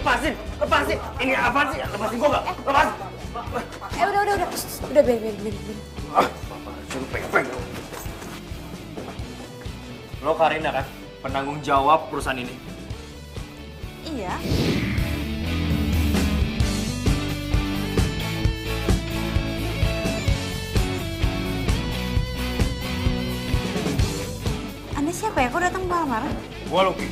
lepasin. Ini apaan sih? Lepasin gua nggak? Lepas. Udah, biarin. Suruh peng. Lo Karina kan, penanggung jawab perusahaan ini. Iya. Anda siapa ya? Kok datang malam-malam? Gua Lucky.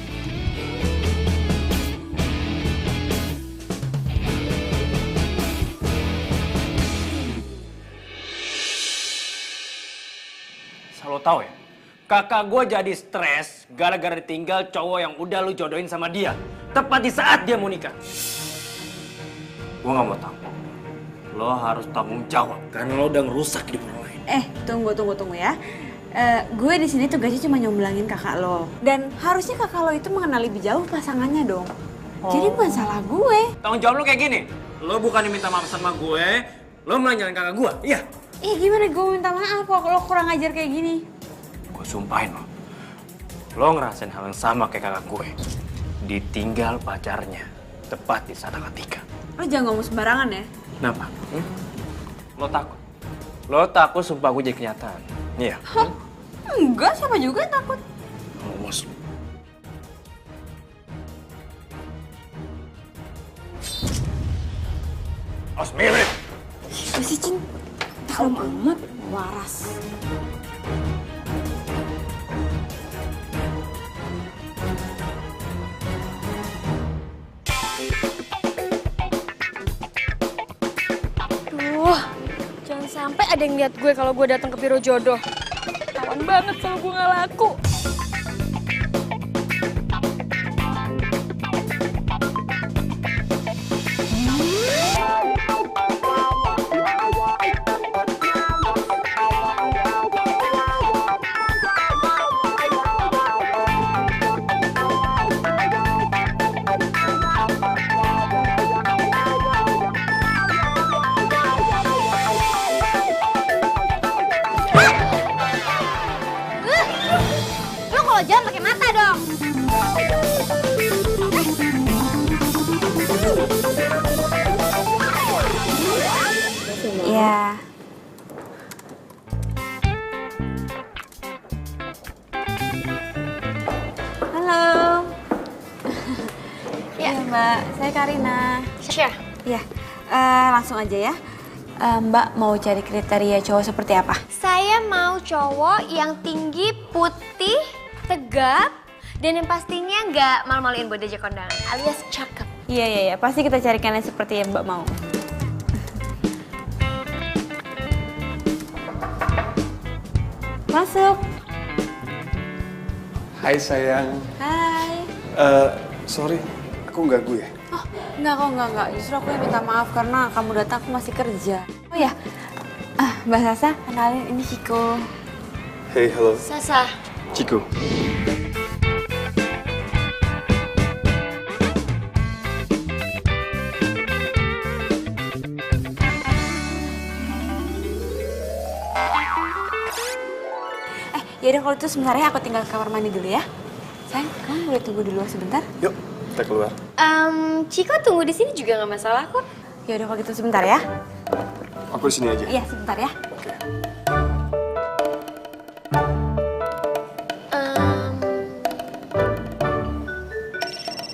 Lo tahu ya, kakak gue jadi stres gara-gara ditinggal cowok yang udah lu jodohin sama dia. Tepat di saat dia mau nikah. Gue gak mau tahu. Lo harus tanggung jawab karena lo udah ngerusak hidup orang lain. Tunggu ya. Gue di sini tugasnya cuma nyomblangin kakak lo. Dan harusnya kakak lo itu mengenal lebih jauh pasangannya dong. Jadi bukan salah gue. Tanggung jawab lo kayak gini. Lo bukan minta maaf sama gue, lo malah nyalain kakak gue. Iya. Gimana gue minta maaf kalau lo kurang ajar kayak gini? Gue sumpahin lo. Lo ngerasain hal yang sama kayak kakak gue. Ditinggal pacarnya tepat di saat akad nikah. Lo jangan ngomong sembarangan ya. Kenapa? Lo takut? Lo takut sumpah gue jadi kenyataan? Iya. Enggak, siapa juga yang takut. Awas. Awas mirip. Masih Cin. Tahu amat waras. Jangan sampai ada yang lihat gue kalau gue datang ke biro jodoh. Tawan banget kalau gue nggak laku. Jangan pakai mata dong. Ya. Halo. Ya, Mbak. Saya Karina. Sasha. Ya, langsung aja ya. Mbak mau cari kriteria cowok seperti apa? Saya mau cowok yang tinggi, putih, tegap, dan yang pastinya nggak malu-maluin buat diajak kondangan, alias cakep. Iya. Pasti kita carikan yang seperti yang Mbak mau. Masuk. Hai sayang. Hai. Sorry, aku ganggu ya? Oh, enggak. Justru aku yang minta maaf karena kamu datang aku masih kerja. Oh ya, Mbak Sasa, kenalin ini Ciko. Hey, halo. Sasa. Ciko. Yaudah kalau itu sebentar ya aku tinggal ke kamar mandi dulu ya. Sayang, kamu boleh tunggu di luar sebentar? Yuk, kita keluar. Ciko tunggu di sini juga nggak masalah kok. Yaudah kalau gitu sebentar ya. Aku di sini aja. Iya, sebentar ya. Oke.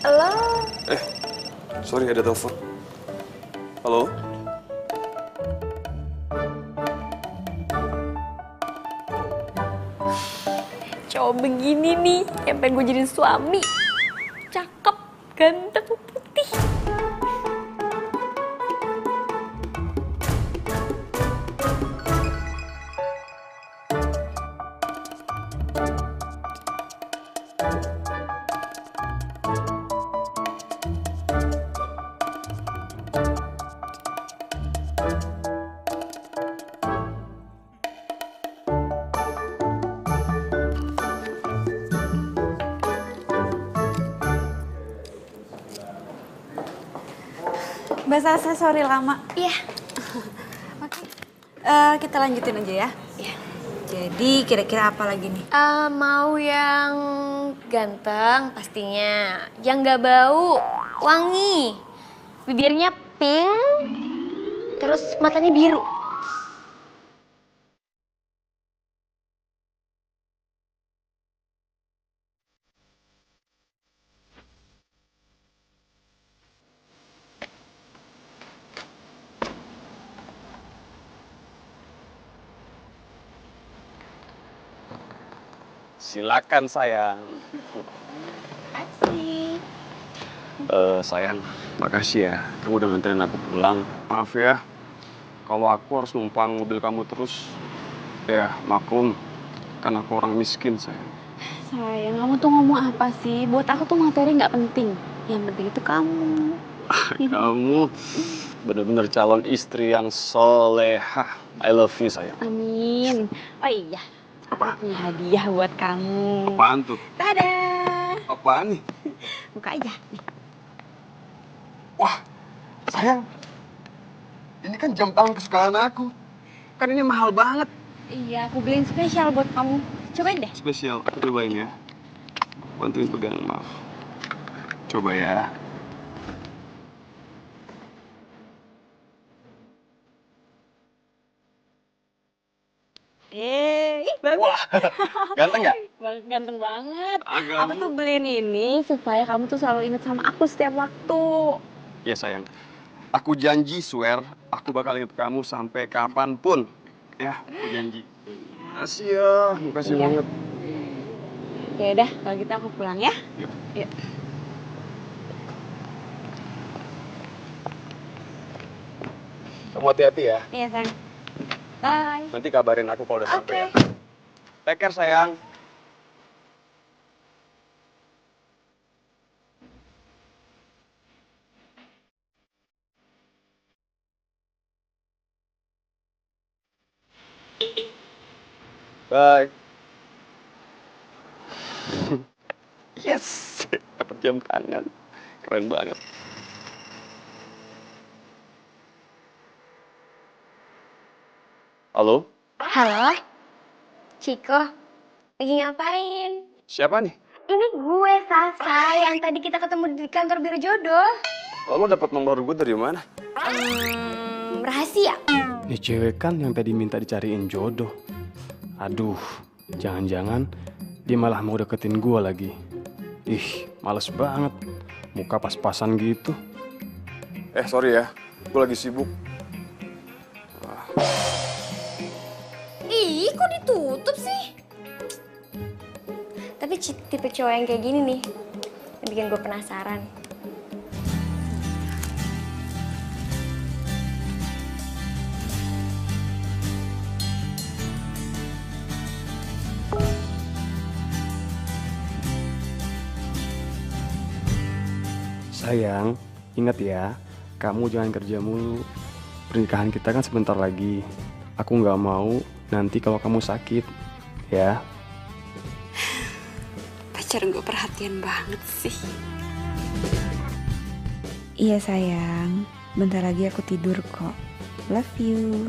Halo. Sorry ada telepon. Halo? Cowok begini nih, yang pengen gue jadiin suami. Cakep, ganteng, putih. Mbak Sasa, sorry lama. Iya. Oke. Kita lanjutin aja ya. Iya. Jadi kira-kira apa lagi nih? Mau yang ganteng pastinya, yang nggak bau, Wangi. Bibirnya pink, terus matanya biru. Silakan sayang. Asik. Sayang, makasih ya. Kamu udah nganterin aku pulang. Maaf ya, kalau aku harus numpang mobil kamu terus. Ya, maklum. Kan aku orang miskin, sayang. Sayang, kamu tuh ngomong apa sih? Buat aku tuh materi nggak penting. Yang penting itu kamu. Kamu bener-bener calon istri yang solehah. I love you, sayang. Amin. Oh iya, Apa? aku punya hadiah buat kamu. Apaan tuh? Tada! Apaan nih? Buka aja. Nih. Wah, sayang. Ini kan jam tangan kesukaan aku. Kan ini mahal banget. Iya, aku beliin spesial buat kamu. Cobain deh. Spesial, aku cobain ya. Bantuin pegang, maaf. Coba ya. Bagus. Wah, ganteng nggak? Ganteng banget. Agak. Aku tuh beliin ini supaya kamu tuh selalu ingat sama aku setiap waktu. Ya sayang, aku janji, swear, aku bakal ingat kamu sampai kapanpun. Ya, aku janji. Makasih ya, makasih Iya. banget. Ya udah, kalau gitu aku pulang ya. Yuk. Yuk. Kamu hati-hati ya. Iya, sayang. Bye. Nanti kabarin aku kalau udah sampai ya. Oke. Take care, sayang. Bye. Yes, dapat jam tangan. Keren banget. Halo? Halo, Ciko. Lagi ngapain? Siapa nih? Ini gue, Sasa, yang tadi kita ketemu di kantor Biro Jodoh. Lo dapat nomor gue dari mana? Rahasia. Nih cewek kan yang tadi minta dicariin jodoh. Aduh, jangan-jangan dia malah mau deketin gue lagi. Ih, males banget. Muka pas-pasan gitu. Sorry ya, gue lagi sibuk. Ih, kok ditutup sih? Tapi tipe cowok yang kayak gini nih, yang bikin gue penasaran. Sayang, ingat ya, kamu jangan kerja mulu. Pernikahan kita kan sebentar lagi. Aku nggak mau nanti kalau kamu sakit, ya. Pacar gue perhatian banget sih. Iya sayang, bentar lagi aku tidur kok. Love you.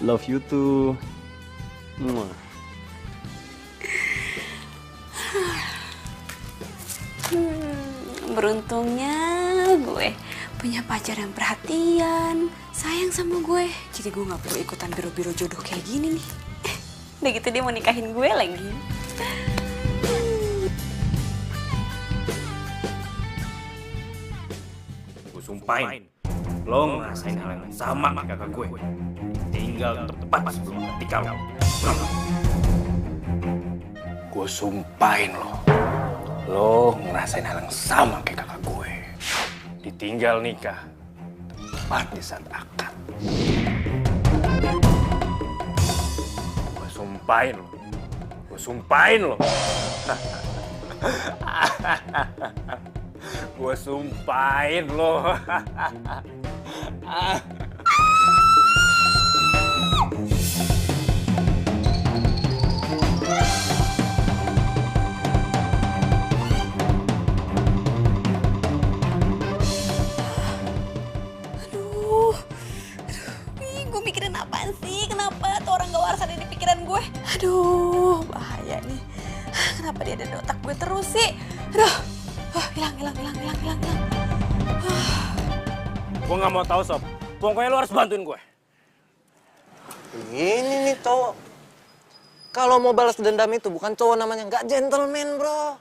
Love you too. Mwah. Beruntungnya gue punya pacar yang perhatian, sayang sama gue. Jadi gue gak perlu ikutan biro-biro jodoh kayak gini nih. Udah gitu dia mau nikahin gue lagi. Gue sumpahin, lo ngerasain hal yang sama kayak kakak gue. Tinggal tepat sebelum ketika lo. Gue sumpahin lo ngerasain hal yang sama kayak kakak gue. Ditinggal nikah, tepat di saat akad. Gue sumpahin lo. Gue sumpahin lo. Gue mikirin apaan sih? Kenapa tuh orang gak waras ada di pikiran gue? Aduh, bahaya nih. Kenapa dia ada di otak gue terus sih? Aduh, Hilang. Gue nggak mau tahu sob. Pokoknya lu harus bantuin gue. Ini nih cowok. Kalau mau balas dendam itu bukan cowok namanya, nggak gentleman bro.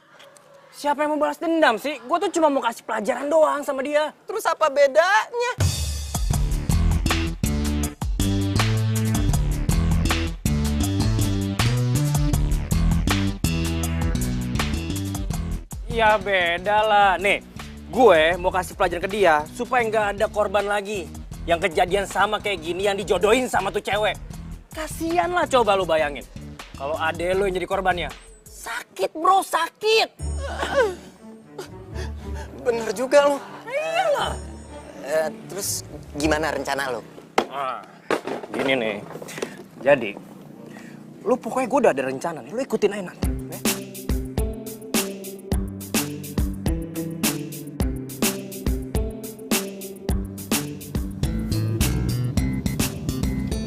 Siapa yang mau balas dendam sih? Gue tuh cuma mau kasih pelajaran doang sama dia. Terus apa bedanya? Ya beda lah. Nih, gue mau kasih pelajaran ke dia supaya nggak ada korban lagi. Yang kejadian sama kayak gini yang dijodohin sama tuh cewek. Kasian lah coba lu bayangin. Kalau ade lu yang jadi korbannya. Sakit bro, sakit. Bener juga lo. Iyalah. Terus gimana rencana lo? Gini nih. Jadi, lu pokoknya gue udah ada rencana nih. Lu ikutin aja nanti.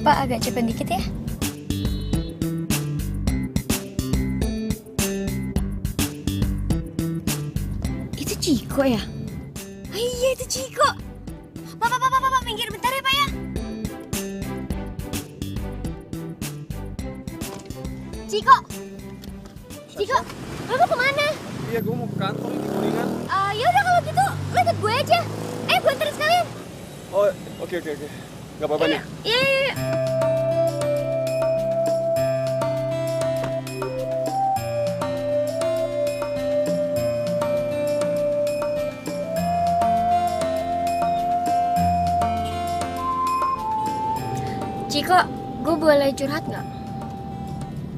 Pak, agak cepet dikit ya. Itu Ciko ya? Ah, iya, itu Ciko. Pak, minggir bentar ya, Pak ya. Ciko, lo mau kemana? Iya, gue mau ke kantor ini Kuningan. Ya udah kalau gitu, lo ikut gue aja. Gue anterin sekalian. Oh, oke. Gak apa-apa nih. Iya. Ciko, gue boleh curhat nggak?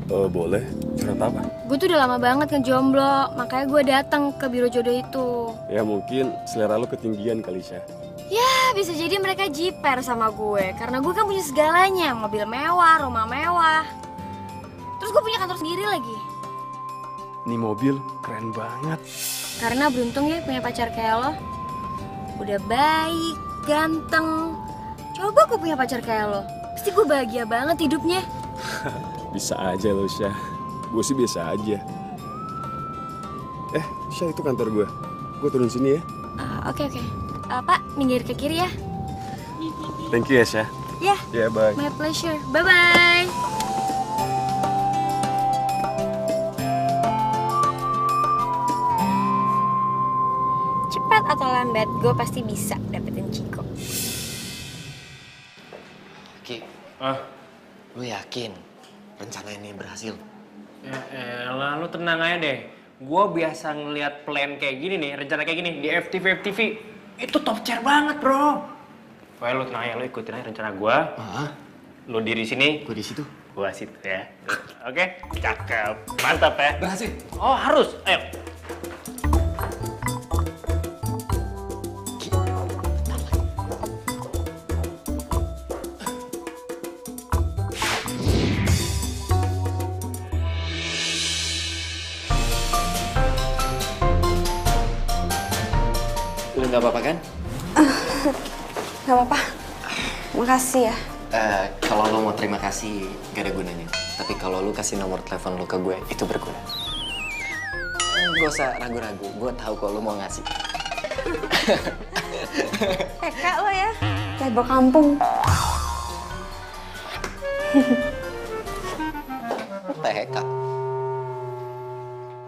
Boleh. Curhat apa? Gue tuh udah lama banget ngejomblo, makanya gue datang ke biro jodoh itu. Ya mungkin selera lu ketinggian kali, Syah. Ya, bisa jadi mereka jiper sama gue, karena gue kan punya segalanya, mobil mewah, rumah mewah. Terus gue punya kantor sendiri lagi. Nih mobil keren banget. Karena beruntung ya punya pacar kayak lo. Udah baik, ganteng. Coba gue punya pacar kayak lo, pasti gue bahagia banget hidupnya. Bisa aja lo, Syah. Gue sih biasa aja. Syah, itu kantor gue. Gue turun sini ya. Oke. Pak, minggir ke kiri ya. Thank you ya, Syah. Ya, Ya, bye. my pleasure. Bye-bye. Cepat atau lambat, gue pasti bisa dapetin Ciko. Ki, lu yakin rencana ini berhasil? Ya elah, lu tenang aja deh. Gue biasa ngeliat plan kayak gini nih, rencana kayak gini di FTV. Itu top chair banget, bro. Pokoknya lu tenang aja, lu ikutin aja rencana gue. Lu diri sini. Gue di situ. Gua situ ya. Oke, cakep. Mantap ya. Berhasil. Oh, harus. Ayo. Lu nggak apa-apa kan? Gak apa-apa. Makasih ya. Kalau lu mau terima kasih, gak ada gunanya. Tapi kalau lu kasih nomor telepon lu ke gue, itu berguna. Gak usah ragu-ragu, gue tahu kok lu mau ngasih. Kak lo ya. Playboy kampung. TK.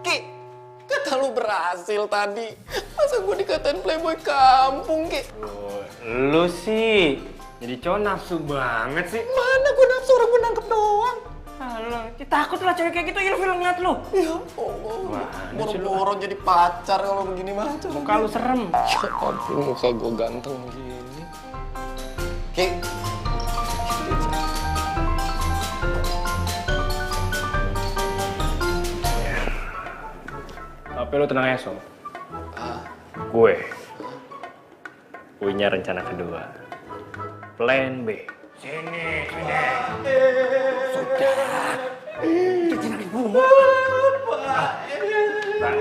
Ki, kata lu berhasil tadi. Masa gue dikatain playboy kampung, Ki? Lu sih jadi cowok nafsu banget sih. Mana gue nafsu, orang gue nangkep doang. Alah, takut lah cewek kayak gitu, ilfil ngeliat lu. Ya Allah, Mana sih lu? boro-boro jadi pacar kalau begini mah. Muka lu serem. Ya ampun, muka gue ganteng gini. Ki. Tapi lu tenang ya, Som. Gue punya rencana kedua. Plan B. Sini. Sudah. Kita jangan bunga. Mbak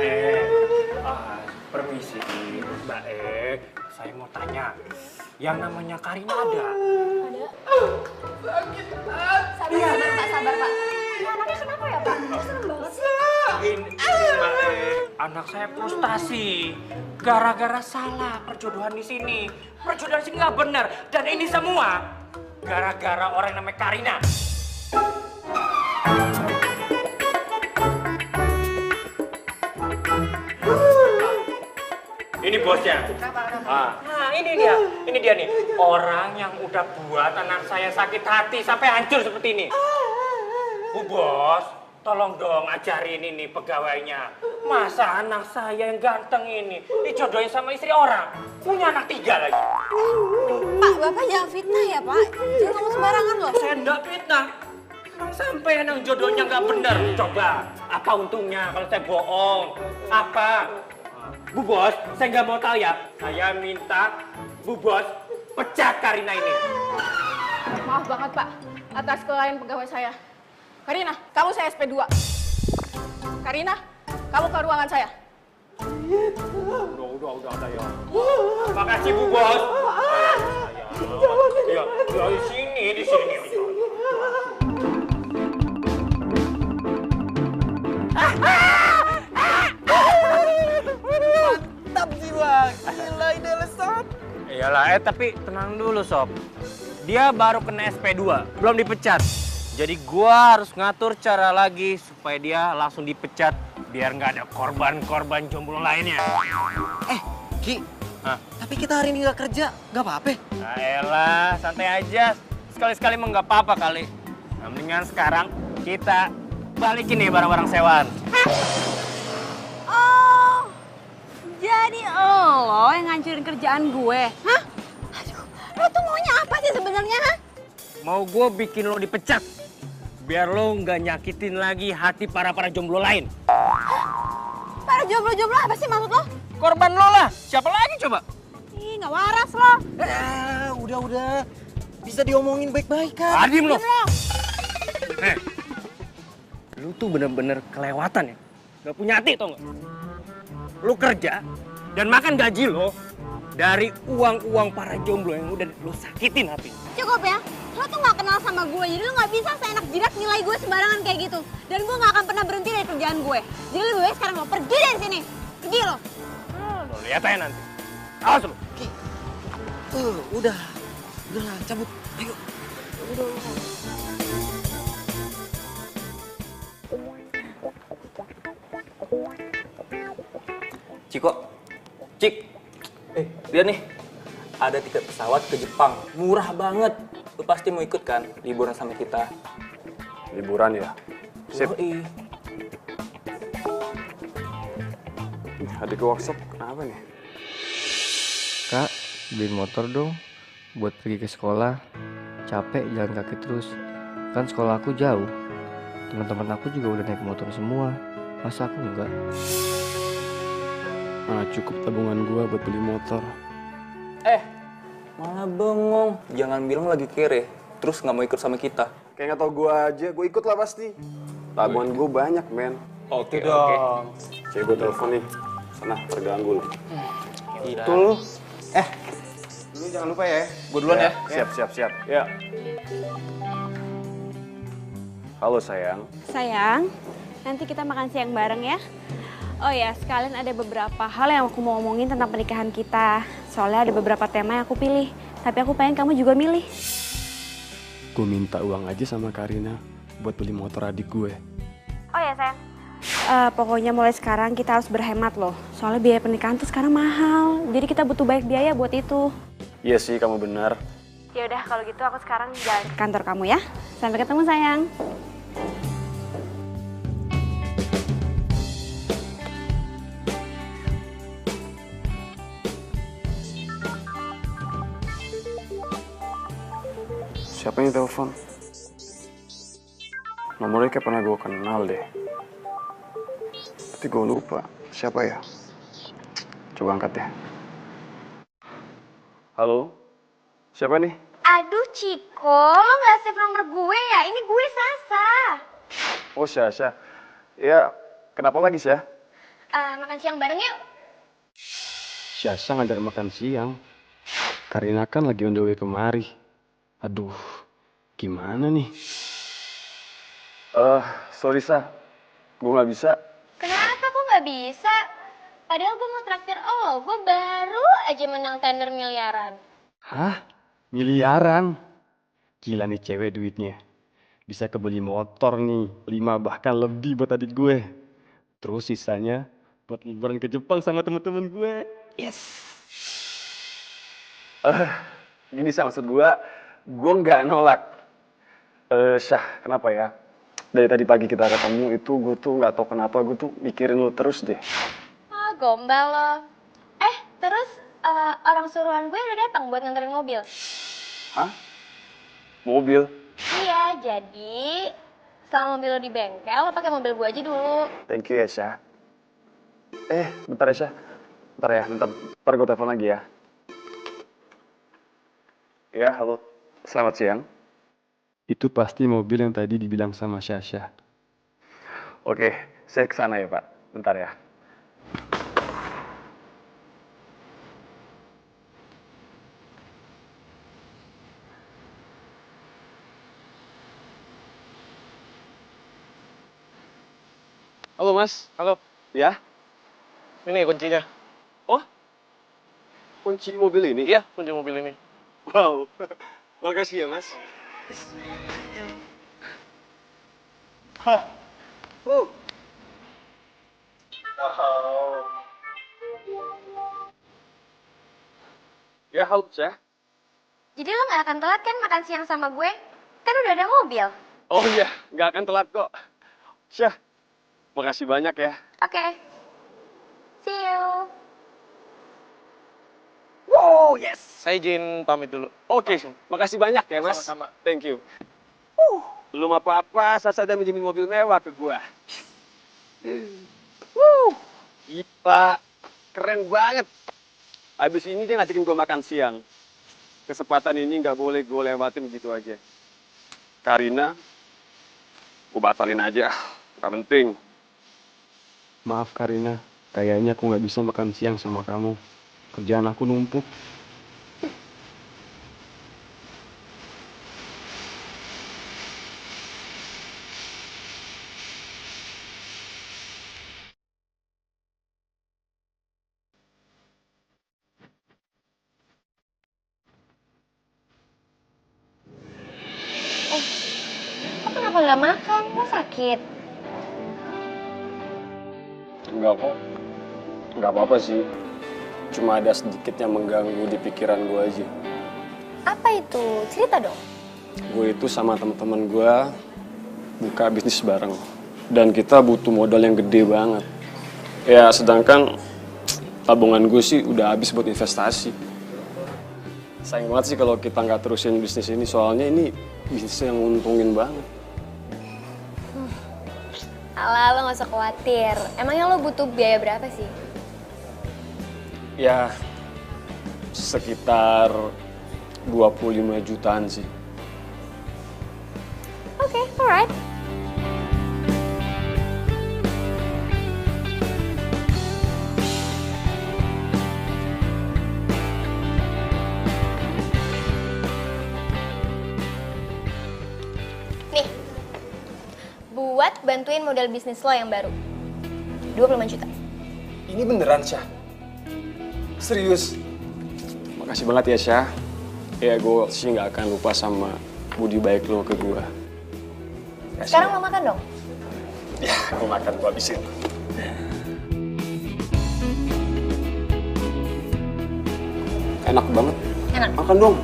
permisi. Mbak saya mau tanya. Yang namanya Karina ada? Ada. Sakit. Sabar, Pak. Ya, anaknya kenapa ya, Pak? Serem banget sih. Ini Mbak anak saya frustasi gara-gara salah perjodohan di sini. Perjodohan di sini nggak benar dan ini semua gara-gara orang yang namanya Karina. Ini bosnya. Nah, ini dia nih. Orang yang udah buat anak saya sakit hati sampai hancur seperti ini. Bu Bos, tolong dong ajarin ini pegawainya. Masa anak saya yang ganteng ini dijodohin sama istri orang? Punya anak 3 lagi. Pak, Bapak jangan fitnah ya, Pak. Jangan ngomong sembarangan loh. Saya enggak fitnah. Sampai yang jodohnya nggak benar. Coba, apa untungnya kalau saya bohong? Apa? Bu Bos, saya nggak mau tahu ya. Saya minta Bu Bos pecat Karina ini. Maaf banget Pak, atas kelalaian pegawai saya. Karina, kamu saya SP2. Karina, kamu ke ruangan saya. Udah ya. Makasih Bu Bos. Iya, di sini. Mantap sih bang, gila ini Sob. Iyalah, tapi tenang dulu Sob. Dia baru kena SP2, belum dipecat. Jadi gua harus ngatur cara lagi supaya dia langsung dipecat biar nggak ada korban-korban jomblo lainnya. Ki, Hah? tapi kita hari ini nggak kerja, nggak apa-apa. Nah, elah, santai aja. Sekali-sekali mah nggak apa-apa kali. Nah, mendingan sekarang kita balikin nih barang-barang sewaan. Oh, jadi lo yang ngancurin kerjaan gue? Hah? Aduh, lo tuh maunya apa sih sebenarnya, ha? Mau gue bikin lo dipecat biar lo nggak nyakitin lagi hati para jomblo lain. Para jomblo-jomblo apa sih maksud lo? Korban lo lah, siapa lagi coba? Ih, nggak waras lo. Udah. Bisa diomongin baik-baik kan? Adim lo. Lu tuh bener-bener kelewatan ya. Gak punya hati tau gak? Lu kerja dan makan gaji lo dari uang-uang para jomblo yang udah lu sakitin hati. Cukup ya, lo tuh gak kenal sama gue, jadi lo gak bisa seenak jidat nilai gue sembarangan kayak gitu. Dan gue gak akan pernah berhenti dari kerjaan gue. Jadi lebih baik sekarang lo pergi dari sini. Pergi lo. Lo lihat aja nanti. Awas lo. Udahlah, cabut. Ayo. Cik, lihat nih, ada tiket pesawat ke Jepang, murah banget. Lu pasti mau ikut kan, liburan sama kita. Liburan ya? Sip. Yoi. Adik ke workshop, kenapa nih? Kak, beliin motor dong buat pergi ke sekolah. Capek jalan kaki terus. Kan sekolah aku jauh. Teman-teman aku juga udah naik motor semua. Masa aku enggak? Cukup tabungan gua buat beli motor. Malah bengong, jangan bilang lagi kere, terus nggak mau ikut sama kita. Kayak nggak tau gua aja, gua ikut lah pasti. Tabungan gua banyak, men. Oke dong. Cek gua telepon nih. Sana, terganggu lu. Gila. Tuh lu. Lu jangan lupa ya. Gue duluan ya. Siap. Ya. Halo sayang. Sayang, nanti kita makan siang bareng ya. Oh ya, sekalian ada beberapa hal yang aku mau ngomongin tentang pernikahan kita. Soalnya ada beberapa tema yang aku pilih. Tapi aku pengen kamu juga milih. Gue minta uang aja sama Karina buat beli motor adik gue. Oh ya sayang. Pokoknya mulai sekarang kita harus berhemat loh. Soalnya biaya pernikahan tuh sekarang mahal. Jadi kita butuh banyak biaya buat itu. Iya sih, kamu benar. Ya udah kalau gitu aku sekarang jalan ke kantor kamu ya. Sampai ketemu sayang. Siapa yang telepon? Nomornya kayak pernah gue kenal deh. Tapi gue lupa. Siapa ya? Coba angkat ya. Halo? Siapa nih? Aduh Ciko, lo gak save nomor gue ya? Ini gue Sasa. Oh, Syasha. Ya, kenapa lagi, Syah? Makan siang bareng yuk. Syasha ngajak makan siang. Karina kan lagi on the way kemari. Aduh, gimana nih? Sorry, Sah. Gue gak bisa. Padahal gue mau traktir gue baru aja menang tender miliaran. Hah? Miliaran? Gila nih cewek duitnya. Bisa kebeli motor nih, 5 bahkan lebih buat adik gue. Terus sisanya buat liburan ke Jepang sama temen-temen gue. Yes. Gini sih maksud gue nggak nolak. Syah, kenapa ya? Dari tadi pagi kita ketemu itu gue tuh nggak tahu kenapa gue tuh mikirin lo terus deh. Ah, gombal lo. Terus orang suruhan gue udah datang buat nganterin mobil. Hah? Mobil? Iya, jadi selama mobil lo di bengkel, lo pakai mobil gue aja dulu. Thank you ya Syah. Bentar ya Syah. Bentar gue telepon lagi ya. Ya, halo. Selamat siang. Itu pasti mobil yang tadi dibilang sama Syah. Oke, saya kesana ya Pak. Bentar ya. Halo Mas. Halo, Ya? ini kuncinya. Oh? Kunci mobil ini? Iya, kunci mobil ini. Wow. Makasih ya Mas. Hah. Wow. Ya, halo Syah. Jadi lo gak akan telat kan makan siang sama gue? Kan udah ada mobil. Oh iya, nggak akan telat kok. Syah, makasih banyak ya. Oke. See you. Wow, yes. Saya izin pamit dulu. Oke, makasih banyak ya Mas. Sama-sama. Thank you. Belum apa-apa, Sasa udah minjemin mobil mewah ke gua. Gila, keren banget. Abis ini dia ngajakin gua makan siang. Kesempatan ini nggak boleh gue lewatin gitu aja. Karina, gue batalin aja. Gak penting. Maaf Karina, kayaknya aku nggak bisa makan siang sama kamu. Kerjaan aku numpuk. Kok kenapa gak makan? Lo sakit? Enggak kok. Enggak apa-apa sih. Cuma ada sedikit yang mengganggu di pikiran gue aja. Apa itu? Cerita dong. Gue itu sama teman-teman gue buka bisnis bareng. Dan kita butuh modal yang gede banget. Ya sedangkan tabungan gue sih udah habis buat investasi. Sayang banget sih kalau kita nggak terusin bisnis ini. Soalnya ini bisnis yang nguntungin banget. Alah, lo gak usah khawatir. Emangnya lo butuh biaya berapa sih? Ya sekitar 25 jutaan sih. Oke, alright. Nih, buat bantuin modal bisnis lo yang baru. 25 juta. Ini beneran Syah? Serius? Makasih banget ya Syah. Ya gue sih nggak akan lupa sama budi baik lo ke gue. Sekarang lo makan dong. Ya, gue makan, gue habisin. Enak banget. Enak. Makan dong.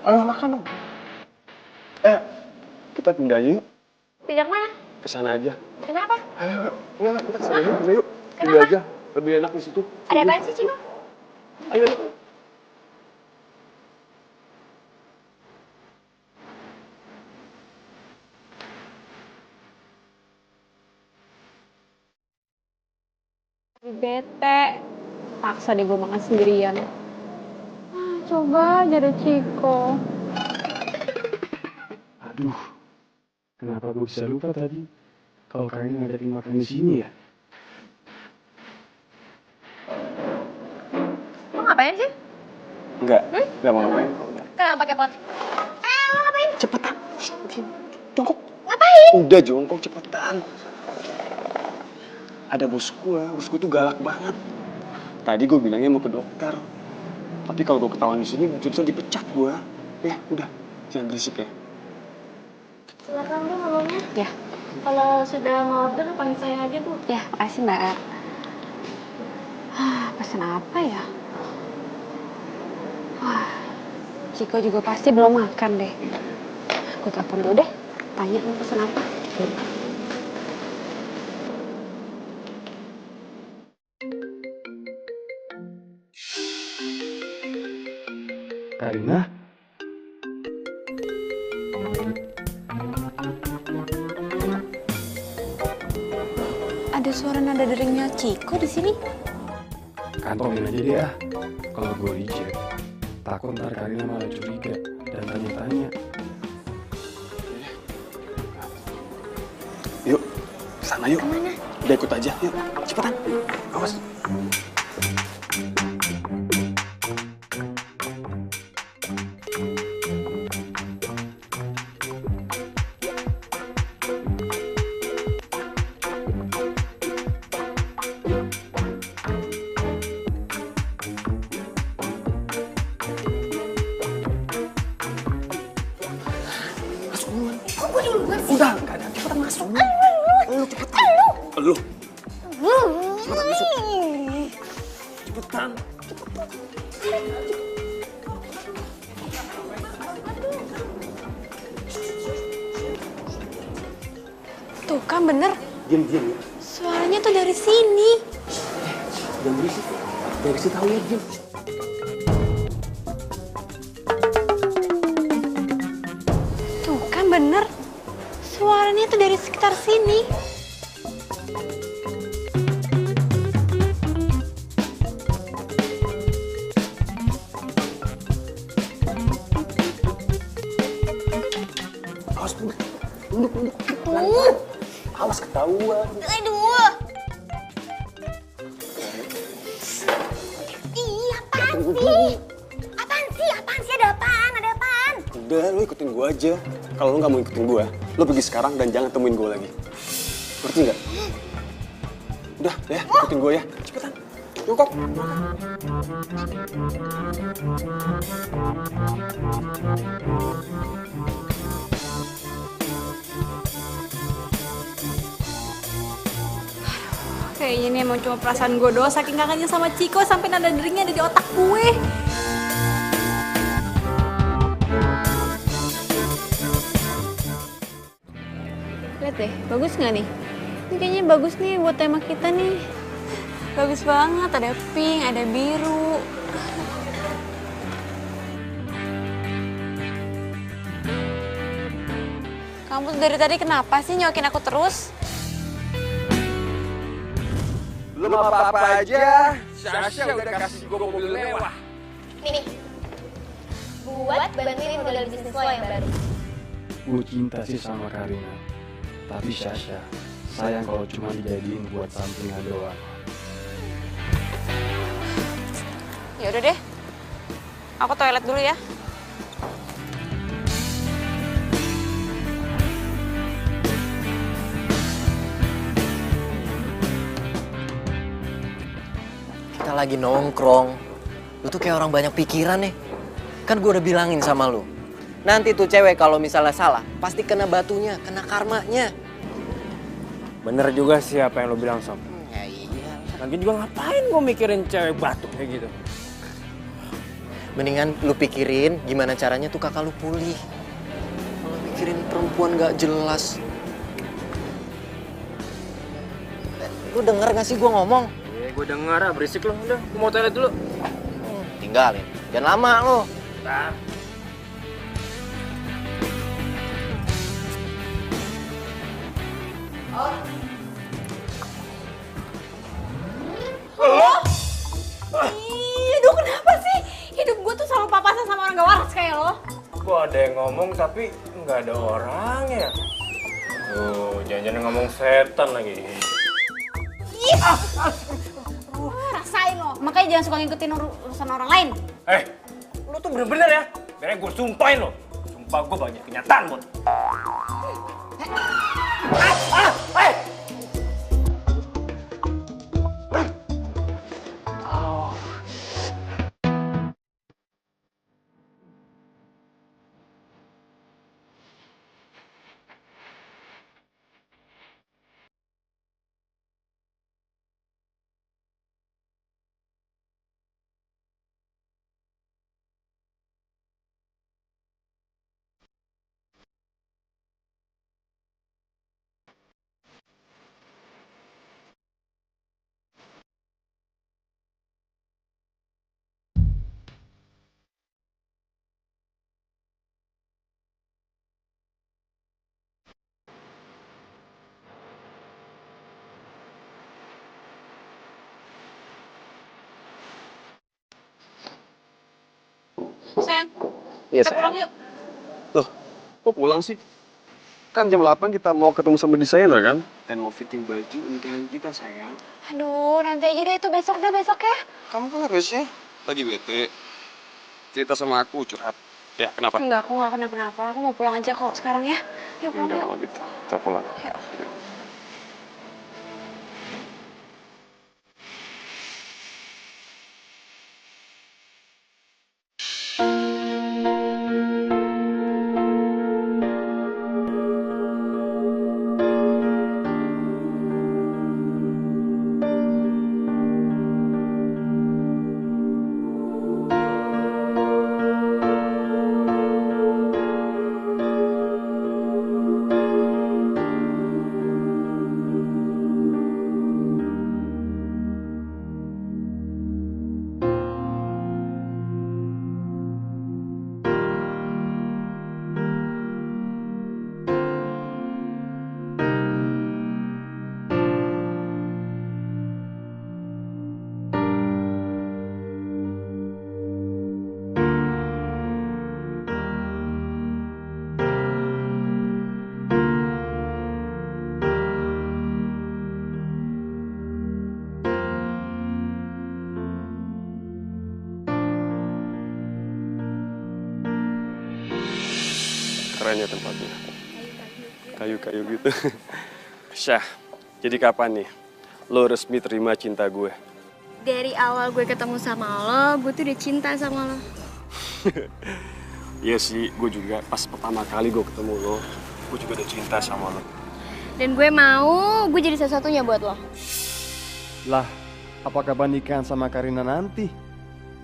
Ayo makan dong. Kita pindah yuk. Pindah mana? Ke sana aja. Kenapa? Ayo, kita ke sana yuk. Pindah aja. Lebih enak di situ. Ada apaan sih, Ciko? Ayo. Bete, paksa deh gue makan sendirian. Coba aja deh Ciko. Aduh, kenapa gue bisa lupa tadi? Kalau kalian ngajakin makan di sini ya? Lo ngapain sih? Enggak mau ngapain. Kenapa pakai pot? Lo ngapain? Cepetan. Jongkok. Ngapain? Udah jongkok cepetan. Ada bos gue tuh galak banget. Tadi gue bilangnya mau ke dokter. Tapi kalau gue ketahuan di sini, justru dipecat gue. Ya, udah, jangan berisik ya. Silakan Bu menunya. Ya. Kalau sudah ngorder panggil saya aja Bu. Ya, makasih Mbak. Pesan apa ya? Wah, Ciko juga pasti belum makan deh. Gue telepon dulu deh, tanya mau pesan apa. Karina? Ada suara nada deringnya Ciko di sini. Kantongin aja deh ah. Kalau gue reject, takut ntar Karina malah curiga dan tanya-tanya. Yuk, sana yuk. Kemana? Udah ikut aja, yuk. Cepetan, awas. Udah, enggak ada. Cepetan masuk. Lu cepetan. Lu. Cepetan masuk. Cepetan. Tuh kan bener, Diam ya. suaranya tuh dari sini. Jangan berisik. Dari situ tahu ya, diam. Tuh kan bener, suaranya tuh dari sekitar sini. Awas, duduk. Pelan-pelan. Awas ketahuan. Aduh. Ih, apaan sih? Apaan sih? Ada apaan? Udah, lu ikutin gua aja. Kalau lu nggak mau ikutin gua, lu pergi sekarang dan jangan temuin gua lagi. Ngerti nggak? Udah, ya, ikutin gua ya. Cepetan. Yuk, kok. Kayaknya ini emang cuma perasaan gue doang, saking kangennya sama Ciko sampai nada deringnya ada di otak gue. Lihat deh, bagus nggak nih? Ini kayaknya bagus nih buat tema kita nih. Bagus banget, ada pink, ada biru. Kamu dari tadi kenapa sih nyokin aku terus? Belum apa-apa aja, Sasha udah kasih gue mobil mewah. Nih. Buat bantuin modal bisnis lo yang baru. Gue cinta sih sama Karina. Tapi Sasha, sayang kalau cuma dijadiin buat sampingan doang. Ya udah deh. Aku toilet dulu ya. Kita lagi nongkrong. Lu tuh kayak orang banyak pikiran nih. Kan gue udah bilangin sama lu. Nanti tuh cewek kalau misalnya salah, pasti kena batunya, kena karmanya. Bener juga sih apa yang lo bilang, Sob. Ya iya. Nanti juga ngapain gue mikirin cewek batuk kayak gitu. Mendingan lu pikirin gimana caranya tuh kakak lu pulih. Malah mikirin perempuan gak jelas. Lu denger gak sih gue ngomong? Iya, gue denger, berisik lo. Udah, gue mau toilet dulu. Tinggalin. Jangan lama lo. Nah. Aduh, kenapa sih? Hidup gue tuh selalu papasan sama orang gak waras kayak lo. Gue ada yang ngomong tapi nggak ada orangnya. Tuh, jangan-jangan ngomong setan lagi. Rasain lo. Makanya jangan suka ngikutin urusan orang lain. Lu tuh bener-bener ya. Biar gue sumpahin lo. Sumpah gue banyak kenyataan, Bot. Sayang, Iya, kita pulang yuk. Loh, kok pulang sih? Kan jam 8 kita mau ketemu sama desainer kan? Dan mau fitting baju undangan kita, sayang. Aduh, nanti aja deh itu besok ya. Kamu kan harusnya lagi bete. Cerita sama aku, curhat. Ya, kenapa? Enggak, aku nggak kenapa-napa. Aku mau pulang aja kok sekarang ya. Yuk pulang Enggak, yuk. kalau gitu. Kita pulang. Yuk. Keren ya tempatnya. Kayu-kayu gitu. Syah, jadi kapan nih lo resmi terima cinta gue? Dari awal gue ketemu sama lo, gue tuh udah cinta sama lo. Iya sih, gue juga pas pertama kali gue ketemu lo, gue juga udah cinta sama lo. Dan gue mau gue jadi satu-satunya buat lo. Lah, apa kabar nikahan sama Karina nanti?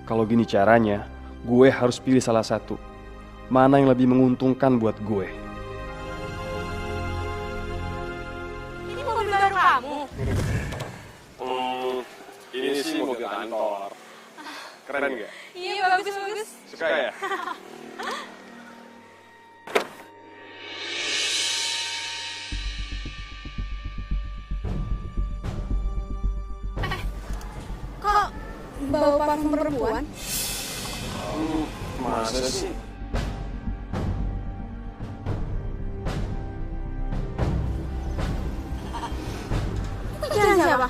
Kalau gini caranya, gue harus pilih salah satu. Mana yang lebih menguntungkan buat gue? Ini mobil baru kamu. Ini sih mobil kantor. Keren nggak? Iya, bagus. Suka ya? Kok bawa parfum perempuan? Masa sih? Jalan siapa?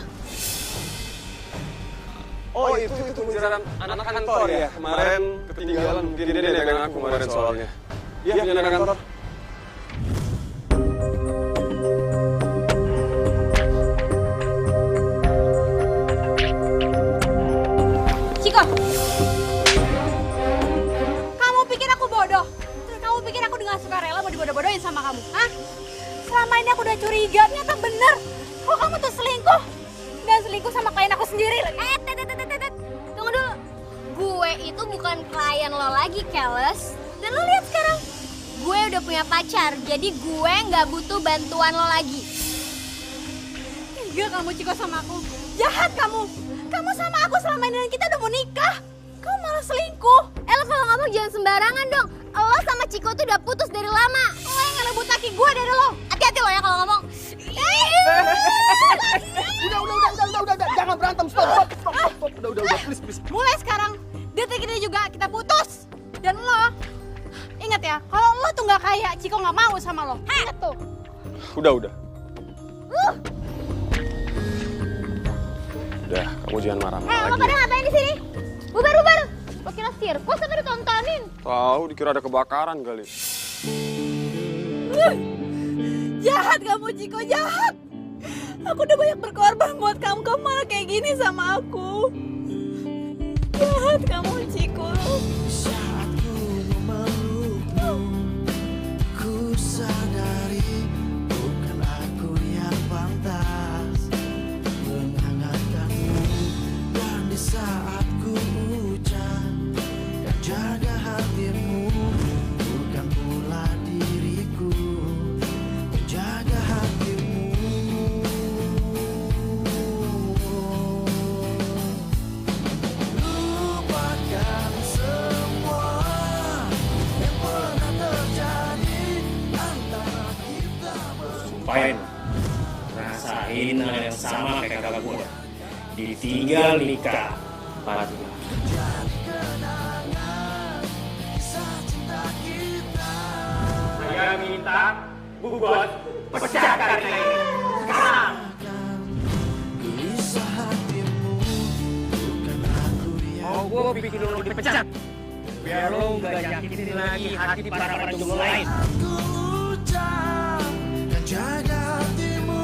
Oh itu jalan anak kantor ya? Kemarin ketinggalan, mungkin dia negang aku kemarin soalnya. Iya, punya anak kantor. Ciko! Kamu pikir aku bodoh? Terus kamu pikir aku dengan suka rela mau dibodoh-bodohin sama kamu? Hah? Selama ini aku udah curiga, ternyata bener. Kok kamu tuh selingkuh? Dan selingkuh sama klien aku sendiri lagi. Tunggu dulu. Gue itu bukan klien lo lagi, Keles. Dan lo lihat sekarang, gue udah punya pacar, jadi gue nggak butuh bantuan lo lagi. Enggak kamu Ciko sama aku. Jahat kamu. Kamu sama aku selama ini dan kita udah mau nikah. Kamu malah selingkuh. Lo kalau ngomong jangan sembarangan dong. Lo sama Ciko tuh udah putus dari lama. Lo yang ngerebut laki gue dari lo. Hati-hati lo ya kalau ngomong. Udah, jangan berantem, stop. Udah, please. Mulai sekarang, detik ini juga kita putus. Dan lo, ingat ya, kalau lo tuh nggak kaya, Ciko nggak mau sama lo. Ingat tuh. Udah. Udah, kamu jangan marah-marah Lo lagi. pada ngapain di sini? Bubar. Lo kira sirkus apa ditontonin? Tahu dikira ada kebakaran kali. Jahat kamu, Ciko, jahat. Aku udah banyak berkorban buat kamu malah kayak gini sama aku. Jahat kamu, Ciko. Saat ku memelukmu, ku sadari bukan aku yang pantas menghangatkanmu. Dan di saat ku ucap dan jaga hatimu, bukan pula diriku menjaga hatimu. Lupakan semua yang pernah terjadi antara kita berdua. Sumpahin, rasain hal yang sama kayak kakak gue. Ditinggal nikah 4 bulan. Saya minta Bu Bos pecahkan ini sekarang. Mau gue bikin lo dipecat biar lo gak nyakitin lagi hati para jomblo lain. Dan jaga hatimu,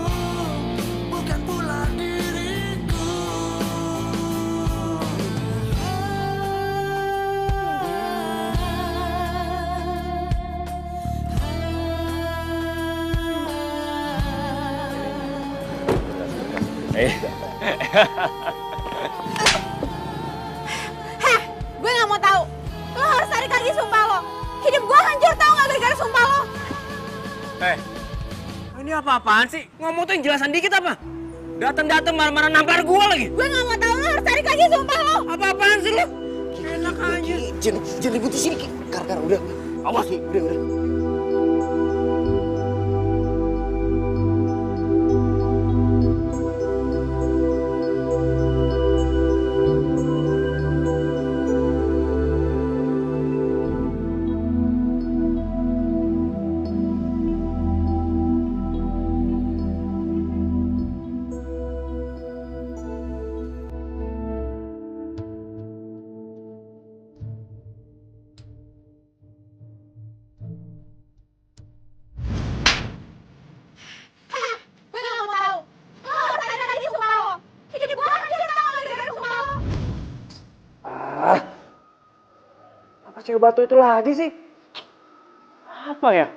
bukan pula diriku. Heh, gue gak mau tahu. Lo harus tarik lagi sumpah lo. Hidup gue hancur tau gak gara-gara sumpah lo. Ini apa-apaan sih? Ngomong tuh yang jelasan dikit apa? Dateng-dateng marah-marah nampar gue lagi. Gue gak mau tahu, lo harus tarik lagi sumpah lo. Apa-apaan sih lo? Enak aja. Jangan ribut di sini, Ki. Kar, udah. Awas. Ki, udah. Gue gak mau tahu. Lo harus tarik lagi sumpah lo. Hidup gue hancur tau gak gara-gara sumpah lo. Apa cewek batu itu lagi sih? Apa ya?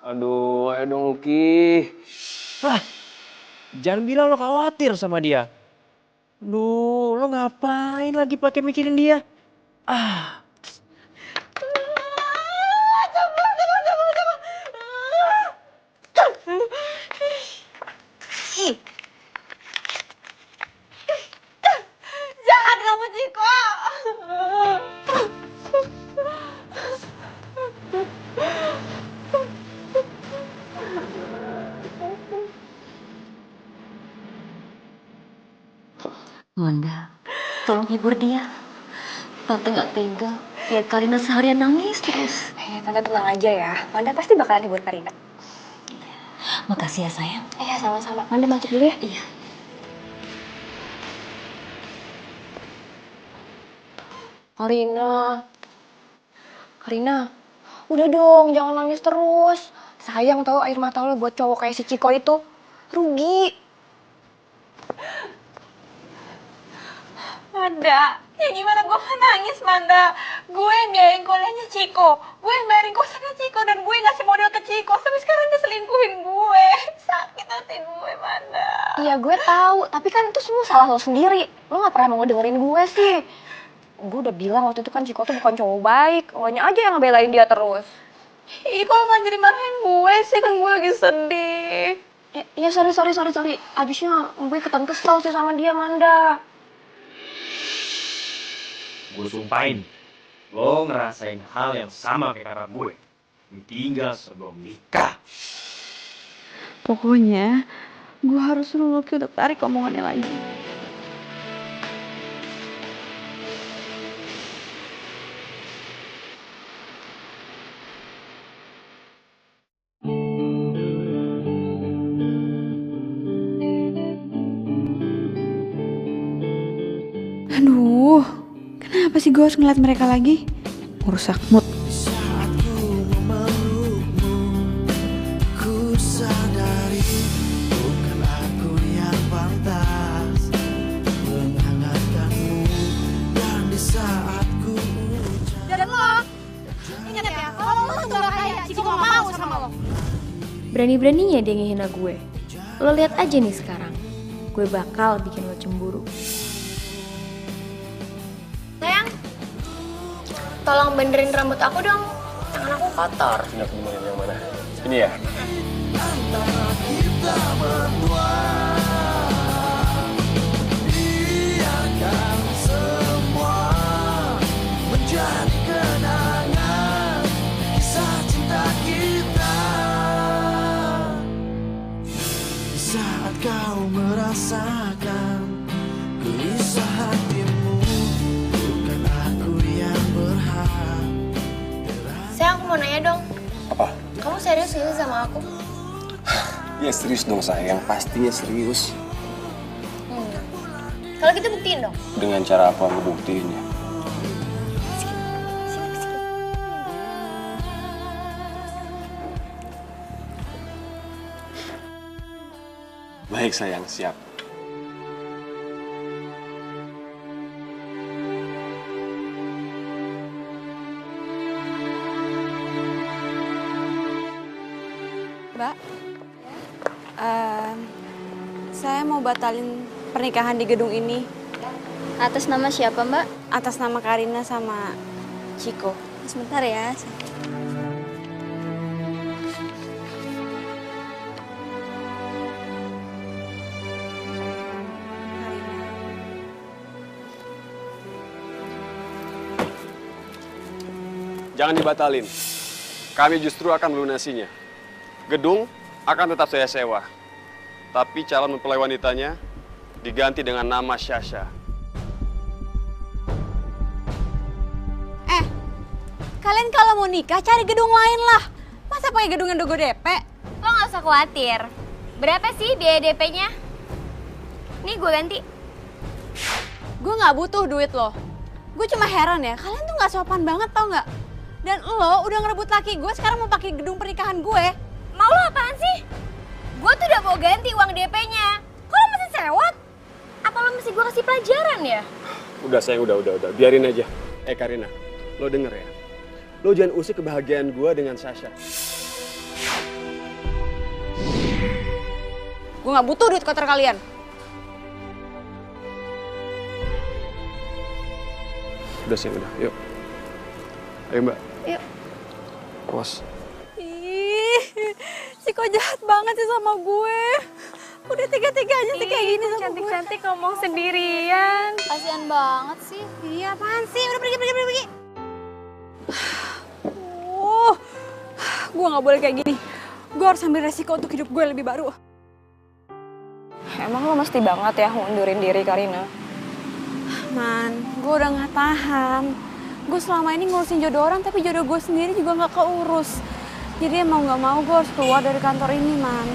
Aduh, ayo dong Lucky. Jangan bilang lo khawatir sama dia. Aduh, lo ngapain lagi pakai mikirin dia? Jahat kamu, Ciko. Wanda, tolong hibur dia. Tante gak tega lihat Karina seharian nangis terus. Tante tenang aja ya. Wanda pasti bakalan hibur Karina. Makasih ya sayang. Iya, sama-sama. Wanda masuk dulu ya. Iya. Karina, udah dong, jangan nangis terus. Sayang tau air mata lo buat cowok kayak si Ciko itu. Rugi. Manda, ya gimana gue nangis, Manda? Gue yang biayain kuliahnya Ciko, gue yang bayarin kosannya Ciko, dan gue ngasih modal ke Ciko. Sampai sekarang dia selingkuhin gue. Sakit hati gue, Manda. Iya, gue tahu, tapi kan itu semua salah lo sendiri. Lo gak pernah mau dengerin gue sih. Gue udah bilang waktu itu kan Ciko tuh bukan cowok baik. Lonya aja yang ngebelain dia terus. Ih, kok malah jadi marahin gue sih, kan gue lagi sedih. Ya sorry. Abisnya gue ikutan kesel sih sama dia, Manda. Gue sumpahin, lo ngerasain hal yang sama kayak kakak gue. Ditinggal sebelum nikah. Pokoknya gue harus suruh Lucky untuk tarik omongannya lagi. Aduh, kenapa sih gue harus ngeliat mereka lagi? Merusak mood. Saat ku memelukmu, ku Berani-beraninya dia ngehina gue. Lo lihat aja nih sekarang. Gue bakal bikin lo cemburu. Sayang, tolong benerin rambut aku dong. Tangan aku kotor. Enak gimana yang mana? Ini ya? Antara kita berdua, biarkan semua menjadi kenangan kisah cinta kita. Di saat kau merasakan gelisah hatimu, bukan aku yang berhak. Sayang, aku mau nanya dong. Apa? Kamu serius gak sih sama aku? Ya serius dong sayang, pastinya serius. Kalau gitu buktiin dong. Dengan cara apa ngebuktiinnya? Baik sayang, siap. Mbak, saya mau batalin pernikahan di gedung ini. Atas nama siapa, Mbak? Atas nama Karina sama Ciko. Sebentar ya. Jangan dibatalin. Kami justru akan melunasinya. Gedung akan tetap saya sewa. Tapi calon mempelai wanitanya diganti dengan nama Sasha. Kalian kalau mau nikah cari gedung lain lah. Masa pakai gedung yang Dogo DP? Lo gak usah khawatir. Berapa sih biaya DP-nya? Nih gue ganti. Gue gak butuh duit lo. Gue cuma heran ya, kalian tuh gak sopan banget tau gak? Dan lo udah ngerebut laki gue, sekarang mau pakai gedung pernikahan gue. Mau lo apaan sih? Gue tuh udah mau ganti uang DP-nya. Kok lo masih sewot? Apa lo mesti gue kasih pelajaran ya? Udah sayang, udah. Biarin aja. Karina, lo denger ya. Lo jangan usik kebahagiaan gue dengan Sasha. Gue gak butuh duit kotor kalian. Udah sayang, udah. Yuk. Ayo mbak. Yuk. Bos. Ih, Ciko jahat banget sih sama gue. Udah tiga-tiganya sih kayak gini sama gue. Cantik-cantik ngomong sendirian. Kasian banget sih. Iya apaan sih? Udah pergi. Gue gak boleh kayak gini. Gue harus ambil resiko untuk hidup gue lebih baru. Emang lo mesti banget ya ngundurin diri, Karina? Man, gue udah gak tahan. Gue selama ini ngurusin jodoh orang, tapi jodoh gue sendiri juga gak keurus. Jadi mau gak mau gue harus keluar dari kantor ini, Man.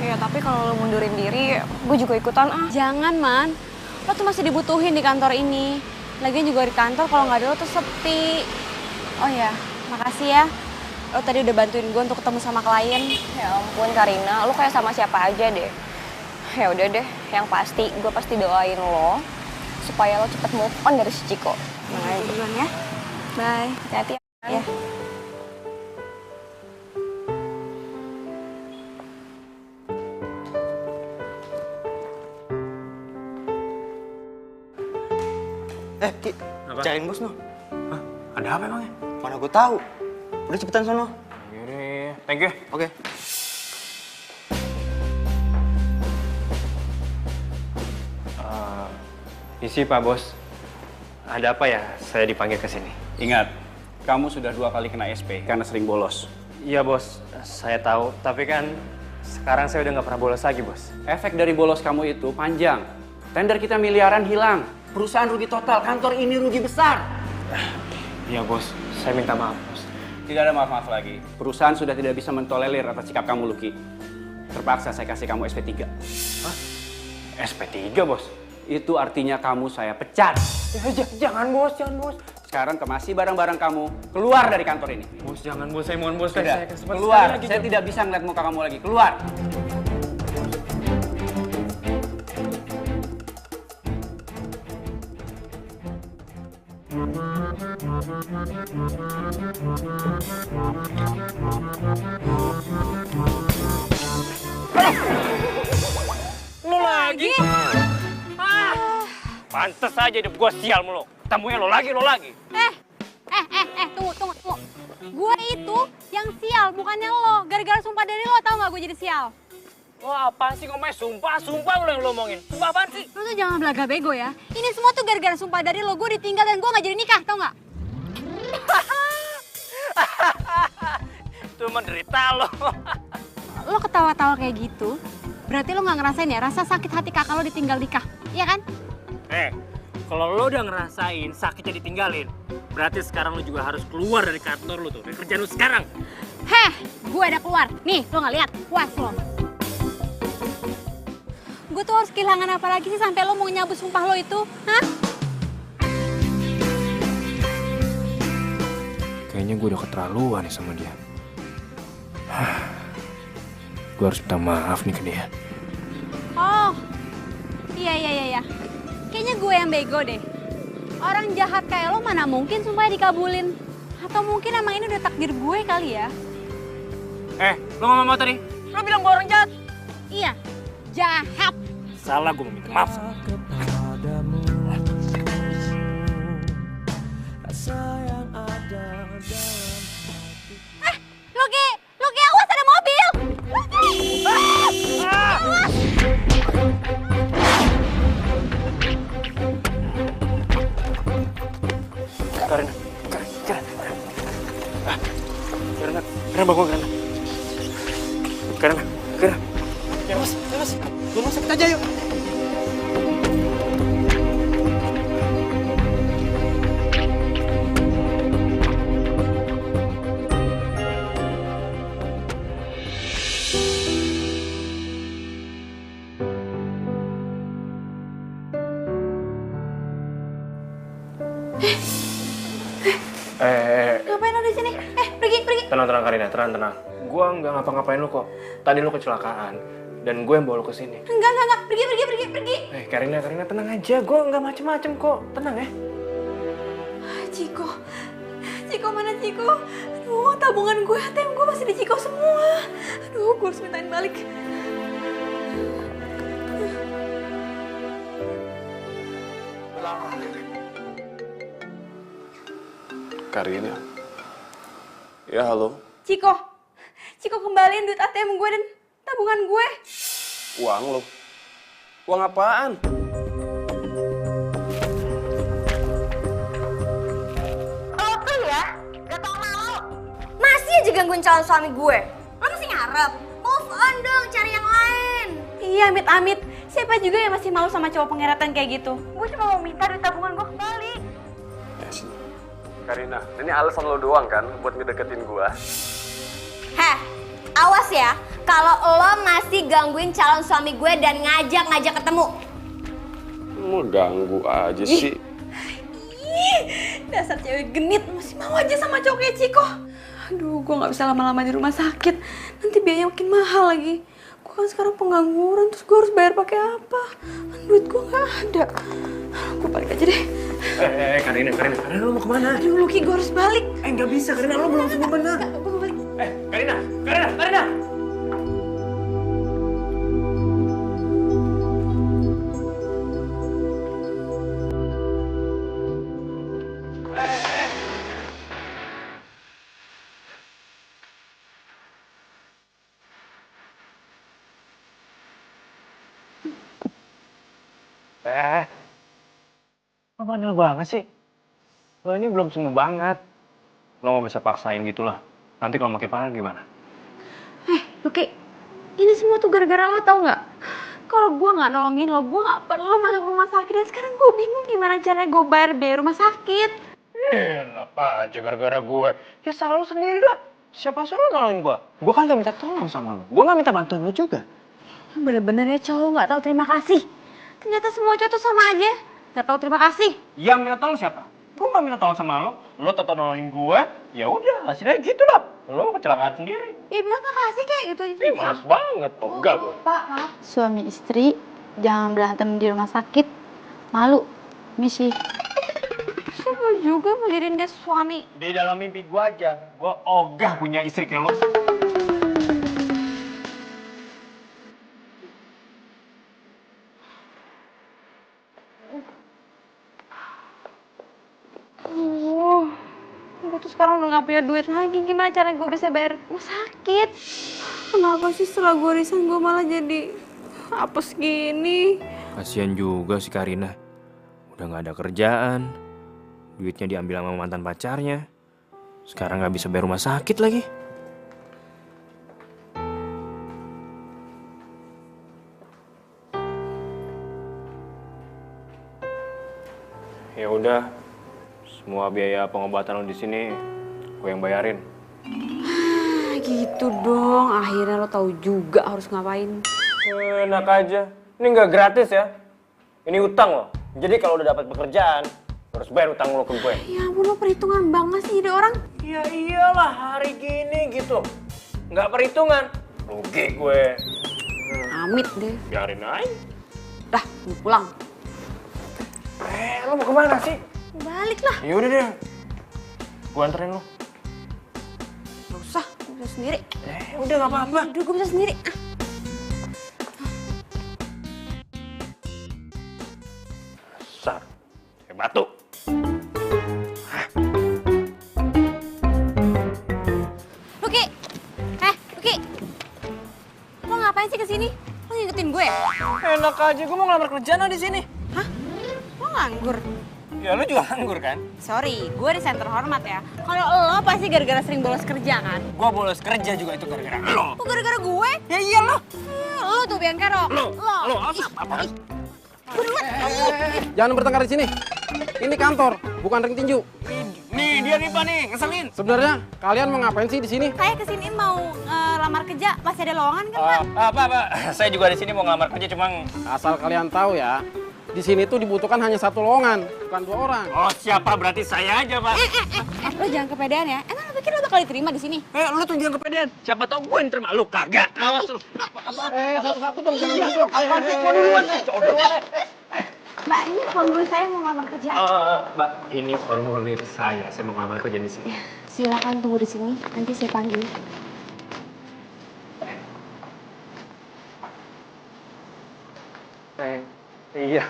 Ya tapi kalau lo mundurin diri, gue juga ikutan ah. Jangan, Man. Lo tuh masih dibutuhin di kantor ini. Lagian juga di kantor kalau nggak ada lo tuh sepi. Oh ya, makasih ya. Lo tadi udah bantuin gue untuk ketemu sama klien. Ya ampun Karina, lo kayak sama siapa aja deh. Ya udah deh, yang pasti gue pasti doain lo supaya lo cepet move on dari si Ciko. Nah, duluan ya. Bye. Hati-hati ya. Ki, cariin bos no. Hah? Ada apa emangnya? Mana gue tahu. Udah cepetan sono. Yaudah, thank you. Oke. Isi Pak Bos. Ada apa ya saya dipanggil ke sini? Ingat, kamu sudah 2 kali kena SP karena sering bolos. Iya Bos, saya tahu. Tapi kan sekarang saya udah nggak pernah bolos lagi Bos. Efek dari bolos kamu itu panjang. Tender kita miliaran hilang. Perusahaan rugi total, kantor ini rugi besar. Iya Bos, saya minta maaf Bos. Tidak ada maaf-maaf lagi. Perusahaan sudah tidak bisa mentolerir atas sikap kamu, Lucky. Terpaksa saya kasih kamu SP3. Hah? SP3 Bos? Itu artinya kamu saya pecat. Jangan Bos, jangan Bos. Sekarang kemasi barang-barang kamu keluar dari kantor ini. Bos, jangan Bos, saya mohon Bos. Sudah, Saya kesempatan keluar. sekali lagi, Saya tidak bisa ngeliat muka kamu lagi. Keluar. Lo lagi? Pantes aja hidup gue sial mulu. Ketemunya lo lagi. Tunggu. Gue itu yang sial, bukannya lo. Gara-gara sumpah dari lo, tau gak gue jadi sial? Wah, apaan sih ngomongnya? Sumpah lo yang lo omongin. Sumpah apaan sih? Lo tuh jangan belaga bego ya. Ini semua tuh gara-gara sumpah dari lo. Gue ditinggal dan gue gak jadi nikah, tau gak? Itu menderita lo. Lo ketawa-tawa kayak gitu, berarti lo gak ngerasain ya rasa sakit hati kakak lo ditinggal nikah, iya kan? Kalau lo udah ngerasain sakitnya ditinggalin, berarti sekarang lo juga harus keluar dari kantor lo tuh, dari kerjaan lo sekarang. Gue udah keluar. Nih, lo gak lihat? Puas lo. Gue tuh harus kehilangan apa lagi sih sampai lo mau nyabut sumpah lo itu? Hah? Kayaknya gue udah keterlaluan nih sama dia. Gue harus minta maaf nih ke dia. Oh, iya. Kayaknya gue yang bego deh. Orang jahat kayak lo mana mungkin sumpahnya dikabulin. Atau mungkin emang ini udah takdir gue kali ya? Lo ngomong apa tadi? Lo bilang gue orang jahat. Iya, jahat. Salah, gue mau minta maaf. Luki, awas ada mobil. Luki. Awas. Karina, bangun Karina. Ya mas, gue masuk aja yuk. Ngapain lo di sini? Pergi. Tenang Karina, tenang. Gue nggak ngapa-ngapain lo kok. Tadi lo kecelakaan dan gue yang bawa lo ke sini. Enggak. Pergi. Karina tenang aja. Gue nggak macem-macem kok. Tenang ya. Ciko mana Ciko? Aduh, tabungan gue, ATM gue masih di Ciko semua. Aduh, gue harus mintain balik. Karina. Ya, halo. Ciko kembaliin duit ATM gue dan tabungan gue. Uang lo? Uang apaan? Lo tuh ya, gak tau malu. Masih aja gangguin calon suami gue. Lo masih ngarep? Move on dong, cari yang lain. Iya, amit-amit. Siapa juga yang masih malu sama cowok pengeretan kayak gitu? Gue cuma mau minta duit tabungan gue kembali. Ya sih. Karina, ini alasan lo doang kan buat ngedeketin gua? Awas ya, kalau lo masih gangguin calon suami gue dan ngajak ketemu. Mau ganggu aja sih. Dasar cewek genit, masih mau aja sama cowok kayak Ciko. Aduh, gue gak bisa lama-lama di rumah sakit. Nanti biayanya makin mahal lagi. Gue kan sekarang pengangguran, terus gue harus bayar pakai apa? Duit gue gak ada. Gue balik aja deh. Karina, lo mau kemana? Aduh, Luki, gue harus balik. Nggak bisa, Karina, lo belum sembuh bener. Gue mau balik. Karina! Lo bandel banget sih. Lo ini belum sembuh banget. Lo nggak bisa paksain gitu lah. Nanti kalau makin parah gimana? Luki, ini semua tuh gara-gara lo, tau nggak? Kalau gue nggak nolongin lo, gue nggak perlu masuk rumah sakit. Dan sekarang gue bingung gimana caranya gue bayar biaya rumah sakit. Apa aja gara-gara gue? Ya salah lo sendiri lah. Siapa suruh nolongin gue? Gue kan gak minta tolong sama lo. Gue gak minta bantuan lo juga. Bener-bener ya cowok nggak tahu terima kasih. Ternyata semua cowok tuh sama aja. Nggak tahu terima kasih. Yang minta tolong siapa? Gue gak minta tolong sama lo. Lo tetap nolongin gue. Ya udah, hasilnya gitu lah. Lo kecelakaan sendiri. Ya bilang makasih kayak gitu aja. Ih, males banget. Enggak gue. Pak, maaf. Suami istri jangan berantem di rumah sakit. Malu, misi. Siapa juga mau jadiin dia suami? Di dalam mimpi gua aja, gua ogah punya istri kayak lo. Gue tuh sekarang udah gak punya duit lagi. Gimana cara gue bisa bayar rumah sakit? Kenapa sih setelah gue resign gue malah jadi apes gini? Kasian juga si Karina. Udah gak ada kerjaan. Duitnya diambil sama mantan pacarnya. Sekarang gak bisa bayar rumah sakit lagi. Ya udah, semua biaya pengobatan lo di sini gue yang bayarin. Gitu dong, akhirnya lo tahu juga harus ngapain. Enak aja, ini nggak gratis ya. Ini utang lo. Jadi kalau udah dapat pekerjaan, harus bayar utang lo ke gue. Ya ampun, lo perhitungan banget sih jadi orang. Ya iyalah, hari gini gitu. Nggak perhitungan, rugi gue. Amit deh. Biarin aja. Dah, gue pulang. Lo mau kemana sih? Balik lah. Ya udah deh, gue anterin lo. Gak usah, gue bisa sendiri. Udah gak apa-apa. Udah, gue bisa sendiri. Besar, kayak batu. Luki, Luki, lo ngapain sih kesini? Lo ngikutin gue? Enak aja, gue mau ngelamar kerjaan lo di sini. Lo nganggur? Ya lo juga nganggur kan? Sorry, gue resign terhormat ya. Kalau lo pasti gara-gara sering bolos kerja kan? Gue bolos kerja juga itu gara-gara lo. Oh, gara-gara gue? Ya iya lo. Lo tuh Biang Kerok. Lo apa? Jangan bertengkar di sini. Ini kantor, bukan ring tinju. Nih dia nih Pak nih, ngeselin. Sebenarnya kalian mau ngapain sih di sini? Saya kesini mau lamar kerja, masih ada lowongan kan Pak? Pak, saya juga di sini mau ngelamar kerja cuma Asal kalian tahu ya, di sini tuh dibutuhkan hanya 1 lowongan, bukan 2 orang. Oh siapa berarti saya aja Pak. Lo jangan kepedean ya. Emang lo pikir lo bakal diterima di sini? Lo tuh jangan kepedean. Siapa tau gue yang terima, lu kagak. Awas lu. Satu-satu dong, jangan gitu. Mbak, ini formulir saya mau ngelamar kerja. Mbak, ini formulir saya mau ngelamar kerja di sini. Silakan tunggu di sini, nanti saya panggil. Iya.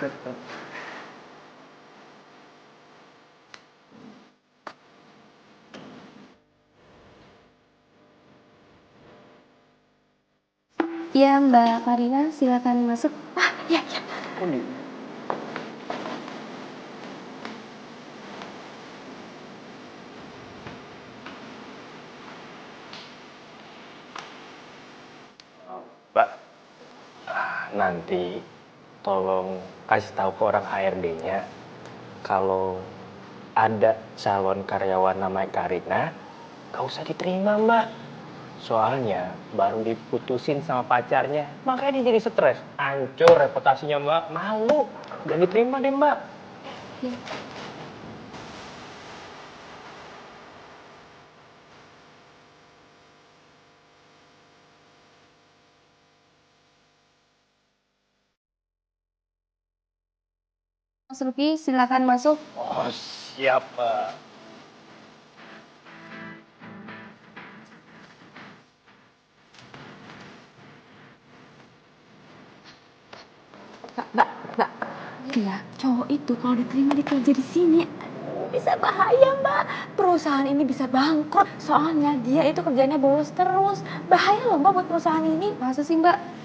Ya Mbak Karina, silakan masuk. Iya. Mbak, nanti tolong kasih tahu ke orang HRD-nya kalau ada calon karyawan namanya Karina, gak usah diterima Mbak. Soalnya baru diputusin sama pacarnya, makanya dia jadi stres. Hancur reputasinya Mbak, malu. Jangan diterima deh Mbak. Ya. Mas Ruki, silakan masuk. Oh siap Pak. Mbak. Ya, cowok itu kalau diterima di kerja di sini bisa bahaya Mbak. Perusahaan ini bisa bangkrut. Soalnya dia itu kerjanya bolos terus. Bahaya loh Mbak buat perusahaan ini. Masa sih Mbak?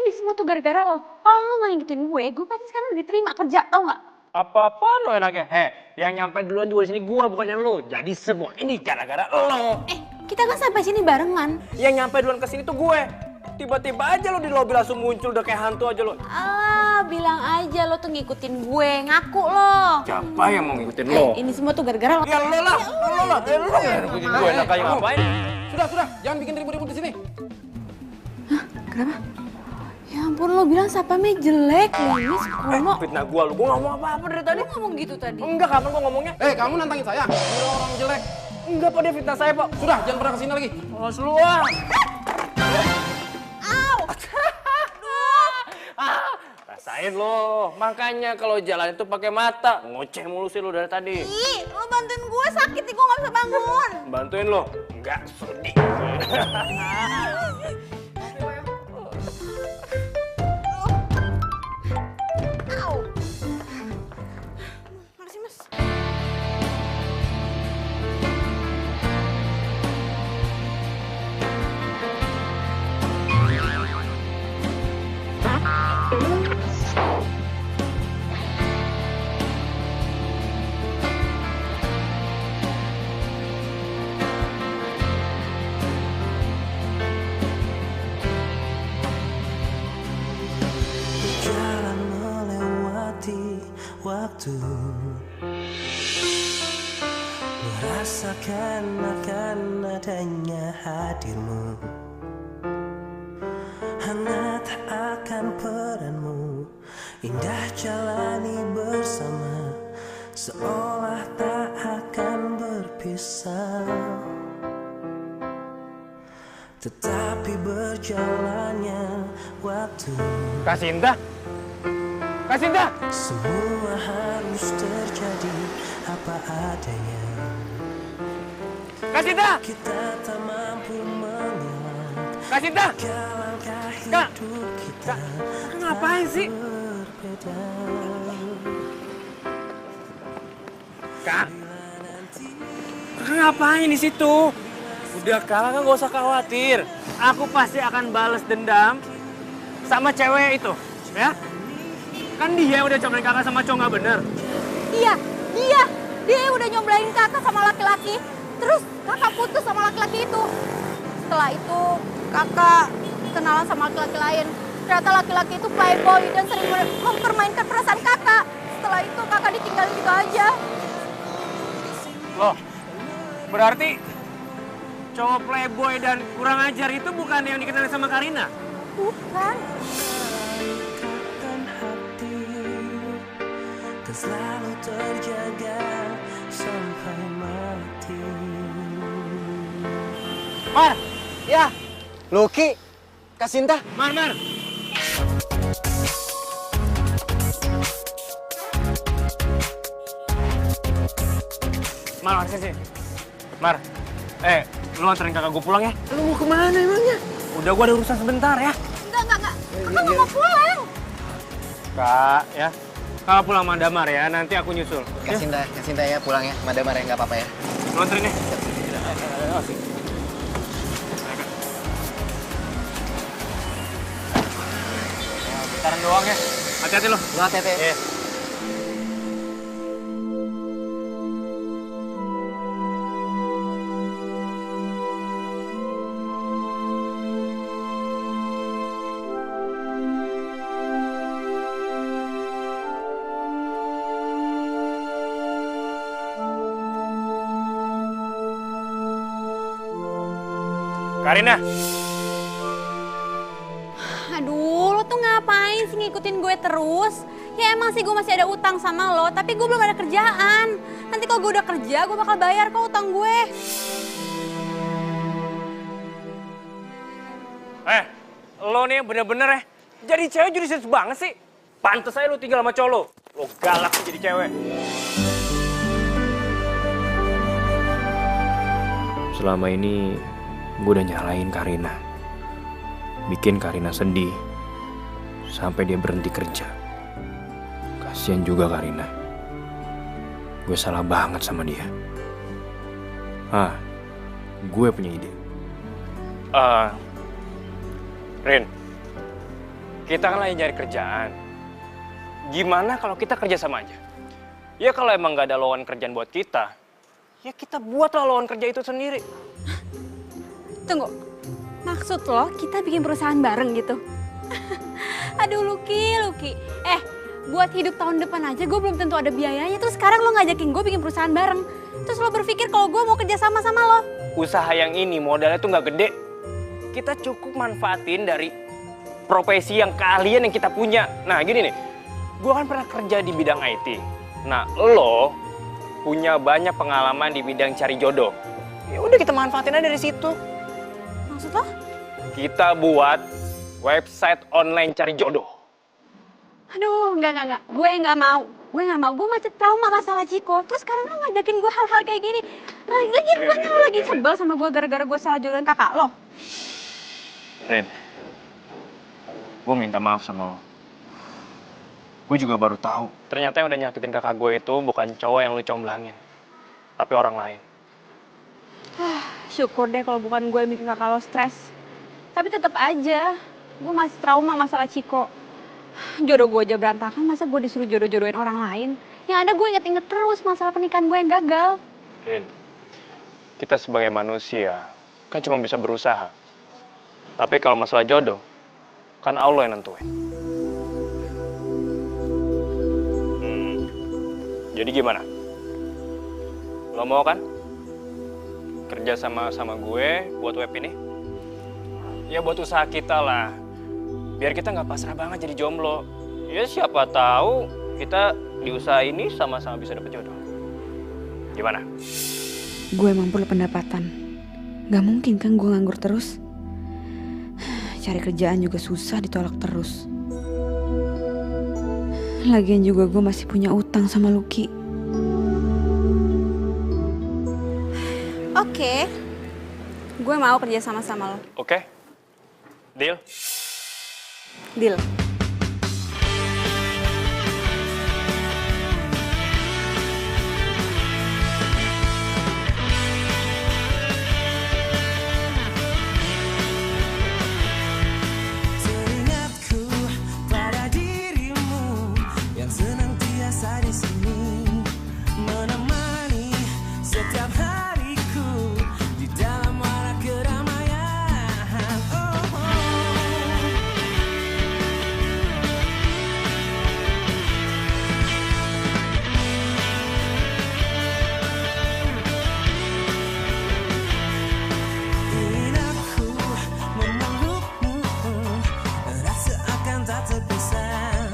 Ini semua tuh gara-gara lo. Kalau lo nggak ngikutin gue pasti sekarang udah diterima kerja, tau nggak? Apa-apaan lo enaknya? Yang nyampe duluan juga di sini gua bukannya lo. Jadi semua ini gara-gara lo. Kita kan sampai sini barengan. Yang nyampe duluan ke sini tuh gue. Tiba-tiba aja lo di lobi langsung muncul udah kayak hantu aja lo. Bilang aja lo tuh ngikutin gue, ngaku lo. Siapa yang mau ngikutin lo? Ini semua tuh gara-gara lo. Ya lo lah. Lo yang ngikutin gue enak kayak ngapain? Sudah, jangan bikin ribut-ribut di sini. Kenapa? Ya ampun, lo bilang sapamnya jelek, Linis, Kromo. Fitnah gua lu, gua ngomong apa-apa dari tadi. Lo ngomong gitu tadi? Enggak, kapan gua ngomongnya? Kamu nantangin saya? Bilang orang jelek. Enggak Pak, dia fitnah saya Pak. Sudah, jangan pernah kesini lagi. Awas lu ah. Ngapain lo? Makanya kalau jalan itu pakai mata. Ngoceh mulu sih lo dari tadi. Ih, lo bantuin gue sakit nih, gue gak bisa bangun. Bantuin lo? Enggak sudi. Au. Makasih, Mas. Jalan melewati waktu, merasakan akan adanya hadirmu, hangat akan peranmu, indah jalani bersama, seolah tak akan berpisah. Tetapi berjalannya waktu, Kak Sinta? Kak Sinta! semua harus terjadi apa adanya. Kak Sinta! Kita tak mampu mengelak. Kak Sinta! Langkah Kak! hidup kita Ngapain sih? berbeda. Kak! Ngapain di situ? Udah kakak nggak usah khawatir. Aku pasti akan balas dendam sama cewek itu, ya? Kan dia udah cobain kakak sama cowok nggak bener. Iya, dia udah nyomblain kakak sama laki-laki. Terus kakak putus sama laki-laki itu. Setelah itu kakak kenalan sama laki-laki lain. Ternyata laki-laki itu playboy dan sering mempermainkan perasaan kakak. Setelah itu kakak ditinggalin gitu aja. Loh, berarti cowok playboy dan kurang ajar itu bukan yang dikenal sama Karina? Bukan. Ikatan hati dan selalu terjaga sampai mati. Mar, ya, Lucky, Kak Sinta. Mar. Mar, sini. Mar, lu anterin kakak gue pulang ya. Lu mau kemana emangnya? Udah, gue ada urusan sebentar ya. Enggak. Kakak nggak mau pulang. Kak, ya. Kakak pulang sama Damar ya, nanti aku nyusul. Kak Sinta ya pulang ya, Madamar ya, nggak apa-apa ya. Lu anterin ya. Bentaran doang ya. Hati-hati lo. Lu hati-hati. Iya. Karina. Aduh, lo tuh ngapain sih ngikutin gue terus? Ya emang sih gue masih ada utang sama lo, tapi gue belum ada kerjaan. Nanti kalau gue udah kerja, gue bakal bayar kok utang gue. Lo nih bener-bener ya. Jadi cewek jadi serius banget sih. Pantes aja lo tinggal sama cowok lo galak sih jadi cewek. Selama ini gue udah nyalain Karina. Bikin Karina sedih. Sampai dia berhenti kerja. Kasian juga Karina. Gue salah banget sama dia. Gue punya ide. Rin, kita kan lagi nyari kerjaan. Gimana kalau kita kerja sama aja? Ya kalau emang gak ada lowongan kerjaan buat kita, ya kita buatlah lowongan kerja itu sendiri. Tunggu, maksud lo kita bikin perusahaan bareng gitu? Aduh Lucky. Buat hidup tahun depan aja gue belum tentu ada biayanya. Terus sekarang lo ngajakin gue bikin perusahaan bareng. Terus lo berpikir kalau gue mau kerja sama lo? Usaha yang ini modalnya tuh gak gede. Kita cukup manfaatin dari profesi yang kalian yang kita punya. Nah gini nih, gue kan pernah kerja di bidang IT. Nah lo punya banyak pengalaman di bidang cari jodoh. Ya udah kita manfaatin aja dari situ. Maksud lo? Kita buat website online cari jodoh. Aduh, enggak. Gue nggak mau. Gue masih trauma masalah Ciko. Terus sekarang lo ngajakin gue hal-hal kayak gini. Lagi bukannya lo lagi sebel sama gue gara-gara gue salah jodohin kakak lo. Rin, gue minta maaf sama lo. Gue juga baru tahu. Ternyata yang udah nyakitin kakak gue itu bukan cowok yang lu comblangin, tapi orang lain. Syukur deh kalau bukan gue yang bikin kakak lo stres. Tapi tetap aja, gue masih trauma masalah Ciko. Jodoh gue aja berantakan, masa gue disuruh jodoh-jodohin orang lain? Yang ada gue inget-inget terus masalah pernikahan gue yang gagal. Rin, kita sebagai manusia kan cuma bisa berusaha. Tapi kalau masalah jodoh, kan Allah yang nentuin. Jadi gimana? Lo mau kan? Kerja sama gue buat web ini? Ya buat usaha kita lah. Biar kita nggak pasrah banget jadi jomblo. Ya siapa tahu kita di usaha ini sama-sama bisa dapet jodoh. Gimana? Gue emang perlu pendapatan. Gak mungkin kan gue nganggur terus. Cari kerjaan juga susah, ditolak terus. Lagian juga gue masih punya utang sama Lucky. Oke. Gue mau kerja sama-sama lo. Oke? Deal? Deal. Teringatku pada dirimu yang senantiasa di sini menemani setiap hariku di dalam warna keramaian. Ingin aku memelukmu, rasa akan tak terpisah,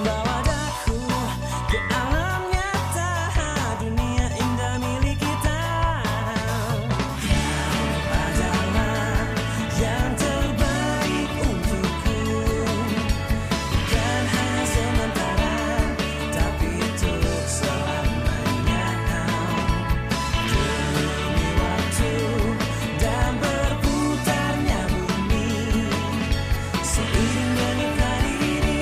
bawa daku ke alam nyata, dunia indah milik kita. Kau adalah yang terbaik untukku, bukan hanya sementara, tapi untuk selamanya. Demi waktu dan berputarnya bumi, seiring dengan hari ini,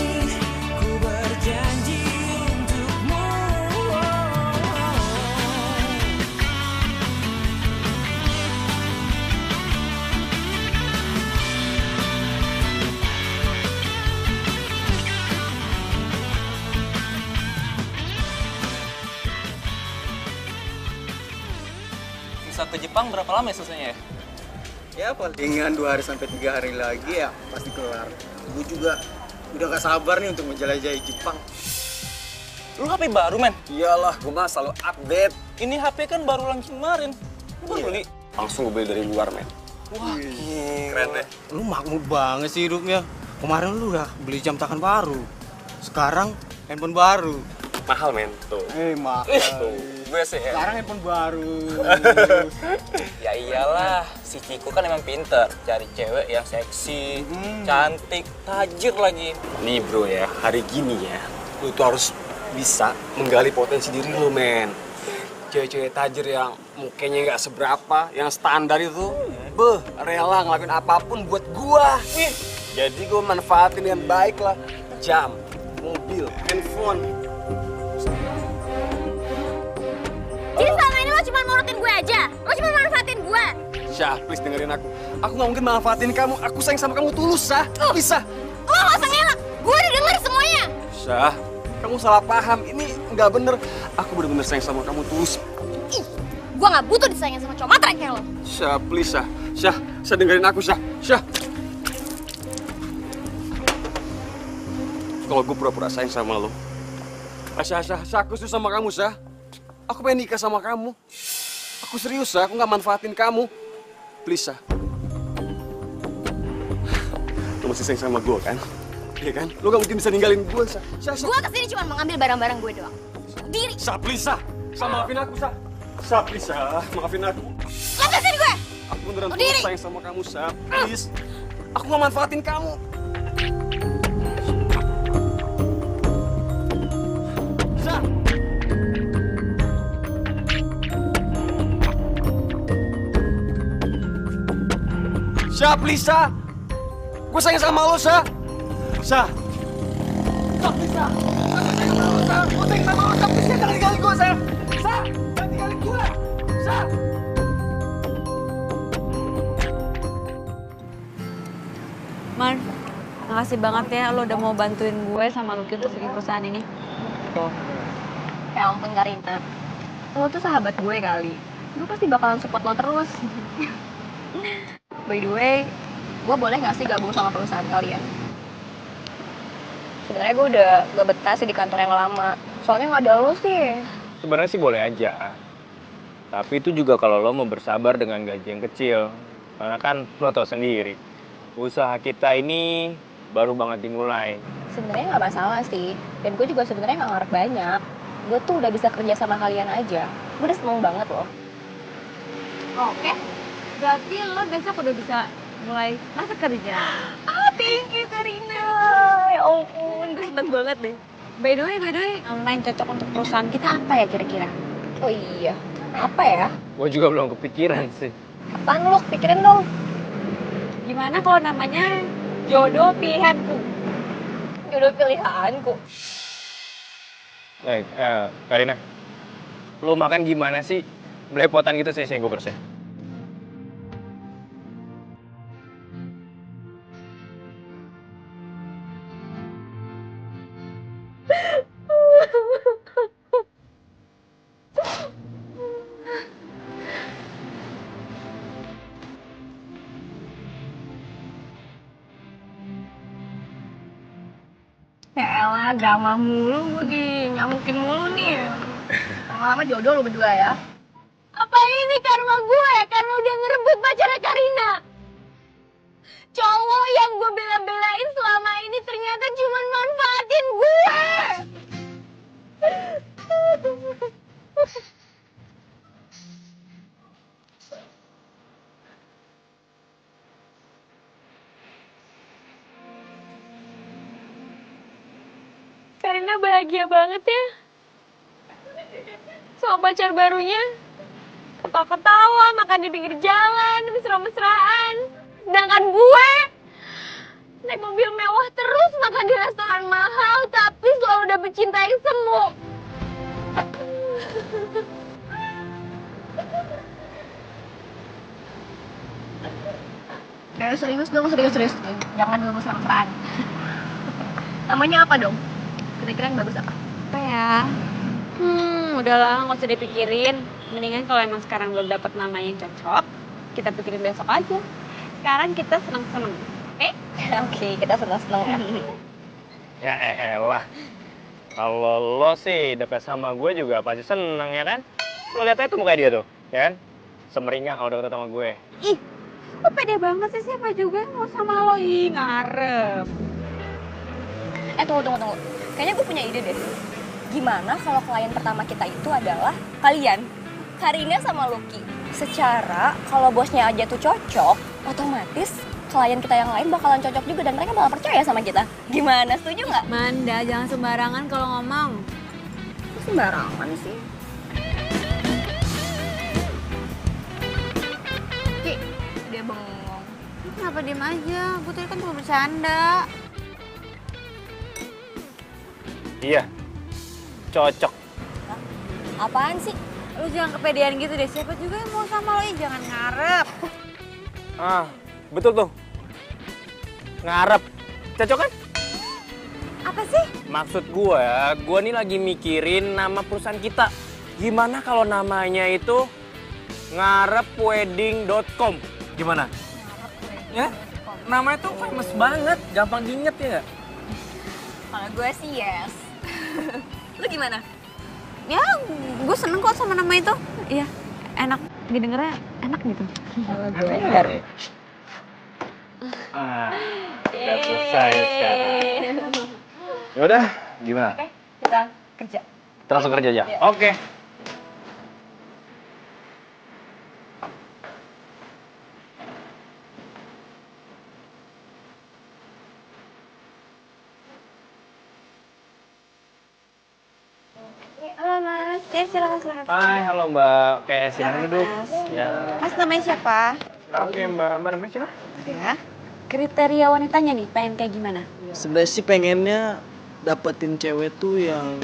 ku berjanji untukmu. Bisa ke Jepang berapa lama ya selesainya ya? Ya palingan 2 hari sampai 3 hari lagi ya pasti kelar. Gue juga udah gak sabar nih untuk menjelajahi Jepang. Lu HP baru, men? Iyalah, gue mah selalu update. Ini HP kan baru launching kemarin. Lu baru beli? Langsung gue beli dari luar, men. Wah, Keren deh. Lu makmur banget sih hidupnya. Kemarin lu udah beli jam tangan baru. Sekarang handphone baru. Mahal, men. Tuh. Mahal. Tuh. Gue sih ya. Sekarang handphone baru. ya iyalah, si Ciko kan emang pinter. Cari cewek yang seksi, cantik, tajir lagi. Nih bro ya, hari gini ya, lu tuh harus bisa menggali potensi diri lu, men. Cewek-cewek tajir yang mukanya nggak seberapa, yang standar itu, rela ngelakuin apapun buat gua. Jadi gua manfaatin dengan baik lah. Jam, mobil, handphone. Jadi selama ini lo cuma nurutin gue aja? Lo cuma manfaatin gue? Syah, please dengerin aku. Aku nggak mungkin manfaatin kamu. Aku sayang sama kamu tulus, Syah. Bisa. Lo gak usah ngelak. Gue udah denger semuanya. Syah, kamu salah paham. Ini nggak bener. Aku bener-bener sayang sama kamu tulus. Gue gak butuh disayangin sama cowok matre kayak lo. Syah, please, Syah. Syah dengerin aku, Syah. Syah. Kalau gue pura-pura sayang sama lo. Syah, aku serius sama kamu, Syah. Aku pengen nikah sama kamu. Aku serius, Syah. Aku nggak manfaatin kamu. Please, Syah. Lo masih sayang sama gue, kan? Iya kan? Lo gak mungkin bisa ninggalin gue, Syah. Gue kesini cuma mengambil barang-barang gue doang. Diri. Syah, please, Syah. Syah, maafin aku, Syah. Syah, please, Syah. Maafin aku. Lepasin gue. Aku beneran tulus sayang sama kamu, Syah. Please. Aku nggak manfaatin kamu. Sa, please, Sa. Gue sayang sama lo, Sa. Sa. Sa, please, Sa. Gue sayang sama lo, Sa. Gue sayang sama lo, Sa. Please, jangan tinggalin gue, Sa. Sa, jangan tinggalin gue. Sa. Man, makasih banget ya lo udah mau bantuin gue sama Lucky untuk bikin perusahaan ini. Ya ampun Karina, lo tuh sahabat gue kali. Gue pasti bakalan support lo terus. By the way, gue boleh gak sih gabung sama perusahaan kalian? Sebenarnya gue udah gak betah sih di kantor yang lama. Soalnya gak ada lo sih. Sebenarnya sih boleh aja. Tapi itu juga kalau lo mau bersabar dengan gaji yang kecil. Karena kan lo tau sendiri, usaha kita ini baru banget dimulai. Sebenarnya gak masalah sih. Dan gue juga sebenarnya gak ngarep banyak. Gue tuh udah bisa kerja sama kalian aja. Gue udah seneng banget loh. Oke, berarti lo besok udah bisa mulai masuk kerja. Thank you Karina. Ya ampun, gue seneng banget deh. By the way, yang cocok untuk perusahaan kita apa ya kira-kira? Oh iya, apa ya? Gue juga belum kepikiran sih. Apaan lo? Pikirin dong. Gimana kalau namanya jodoh pilihanku? Jodoh pilihanku. Karina, lo makan gimana sih? Belepotan gitu sih gue bersih. Ya elah, drama mulu gue di nyamukin mulu nih. Lama-lama jodoh lo berdua ya. Apa ini karma gue? Karena udah ngerebut pacarnya Karina. Cowok yang gue bela-belain selama ini ternyata cuma manfaatin gue. Karina bahagia banget ya sama pacar barunya. Ketawa-ketawa, makan di pinggir jalan, mesra-mesraan. Sedangkan gue naik mobil mewah terus, makan di restoran mahal, tapi selalu dapet cinta yang semu. Serius dong, serius. Jangan dulu mesra-mesraan. Namanya apa dong? Kira-kira yang bagus apa? Apa ya? Udahlah, nggak usah dipikirin. Mendingan kalau emang sekarang belum dapat nama yang cocok, kita pikirin besok aja. Sekarang kita seneng-seneng. Oke, kita seneng-seneng ya. Ya elah. Kalau lo sih deket sama gue juga pasti seneng ya kan? Lo lihat aja tuh muka dia tuh, ya kan? Semeringah kalau deket sama gue. Ih, lo pede banget sih, siapa juga yang mau sama lo? Ih, ngarep. Tunggu. Kayaknya gue punya ide deh. Gimana kalau klien pertama kita itu adalah kalian? Karina sama Lucky. Secara kalau bosnya aja tuh cocok, otomatis klien kita yang lain bakalan cocok juga dan mereka bakal percaya sama kita. Gimana, setuju nggak? Manda, jangan sembarangan kalau ngomong. Kok sembarangan sih? Ki, dia bengong. Kenapa diem aja? Gue tadi kan cuma bercanda. Iya, cocok. Apaan sih? Lu jangan kepedean gitu deh, siapa juga yang mau sama lo, jangan ngarep. Betul tuh. Ngarep. Cocok kan? Apa sih? Maksud gue nih lagi mikirin nama perusahaan kita. Gimana kalau namanya itu ngarepwedding.com? Gimana? Ya? Namanya tuh famous banget, gampang diinget ya nggak? Kalau gue sih yes. Lu gimana? Ya, gue seneng kok sama nama itu. Iya, enak. Didengarnya enak gitu. Kalau gue enggak. Udah selesai sekarang. Yaudah, gimana? Oke, kita kerja. Kita langsung kerja aja? Iya. Oke. Halo Mas, ya silakan. Hai, halo Mbak. Oke, silahkan duduk. Ya. Mas namanya siapa? Oke Mbak namanya siapa? Ya. Kriteria wanitanya nih, pengen kayak gimana? Sebenarnya sih pengennya dapetin cewek tuh yang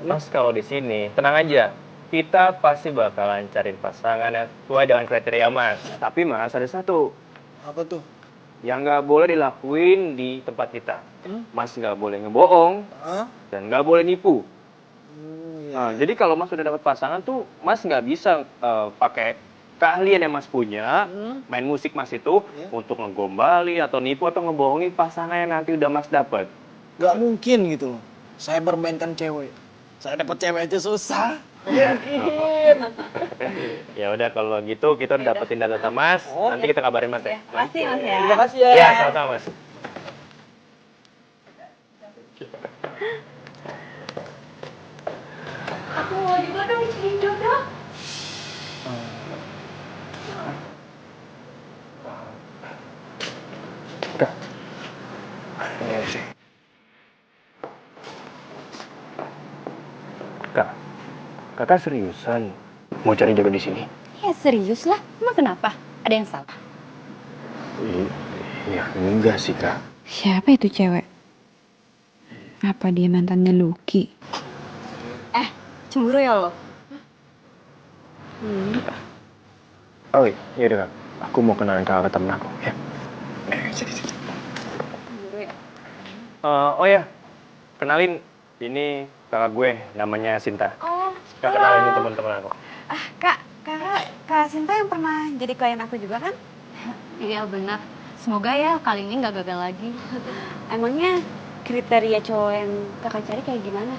Mas kalau di sini tenang aja. Kita pasti bakalan cariin pasangan yang sesuai dengan kriteria Mas. Tapi Mas ada satu apa tuh? yang nggak boleh dilakuin di tempat kita. Mas nggak boleh ngebohong dan nggak boleh nipu. Nah, jadi kalau Mas sudah dapat pasangan tuh Mas nggak bisa pakai keahlian yang Mas punya, main musik Mas itu untuk ngegombali atau nipu atau ngebohongin pasangan yang nanti udah Mas dapat. Gak mungkin gitu loh. Saya bermainkan cewek. Saya dapat cewek aja susah. Ya udah kalau gitu kita udah dapetin data Mas, nanti kita kabarin Mas ya. Makasih Mas ya. Terima kasih ya. Ya, sama-sama Mas. Aku mau juga dong cariin jodoh. Kak, kakak seriusan mau cari jodoh di sini? Ya serius lah, emang kenapa? Ada yang salah? Iya, enggak sih kak. Siapa itu cewek? Apa dia mantannya Lucky? Cemburu ya lo? Oh iya udah kak, aku mau kenalin kakak ke temen aku ya. Sini. Cemburu ya? Oh ya, kenalin ini kakak gue namanya Sinta. Oh, Kak kenalin ini teman-teman aku. Kak Sinta yang pernah jadi klien aku juga kan? Iya benar. Semoga ya kali ini nggak gagal lagi. Emangnya kriteria cowok yang kakak cari kayak gimana?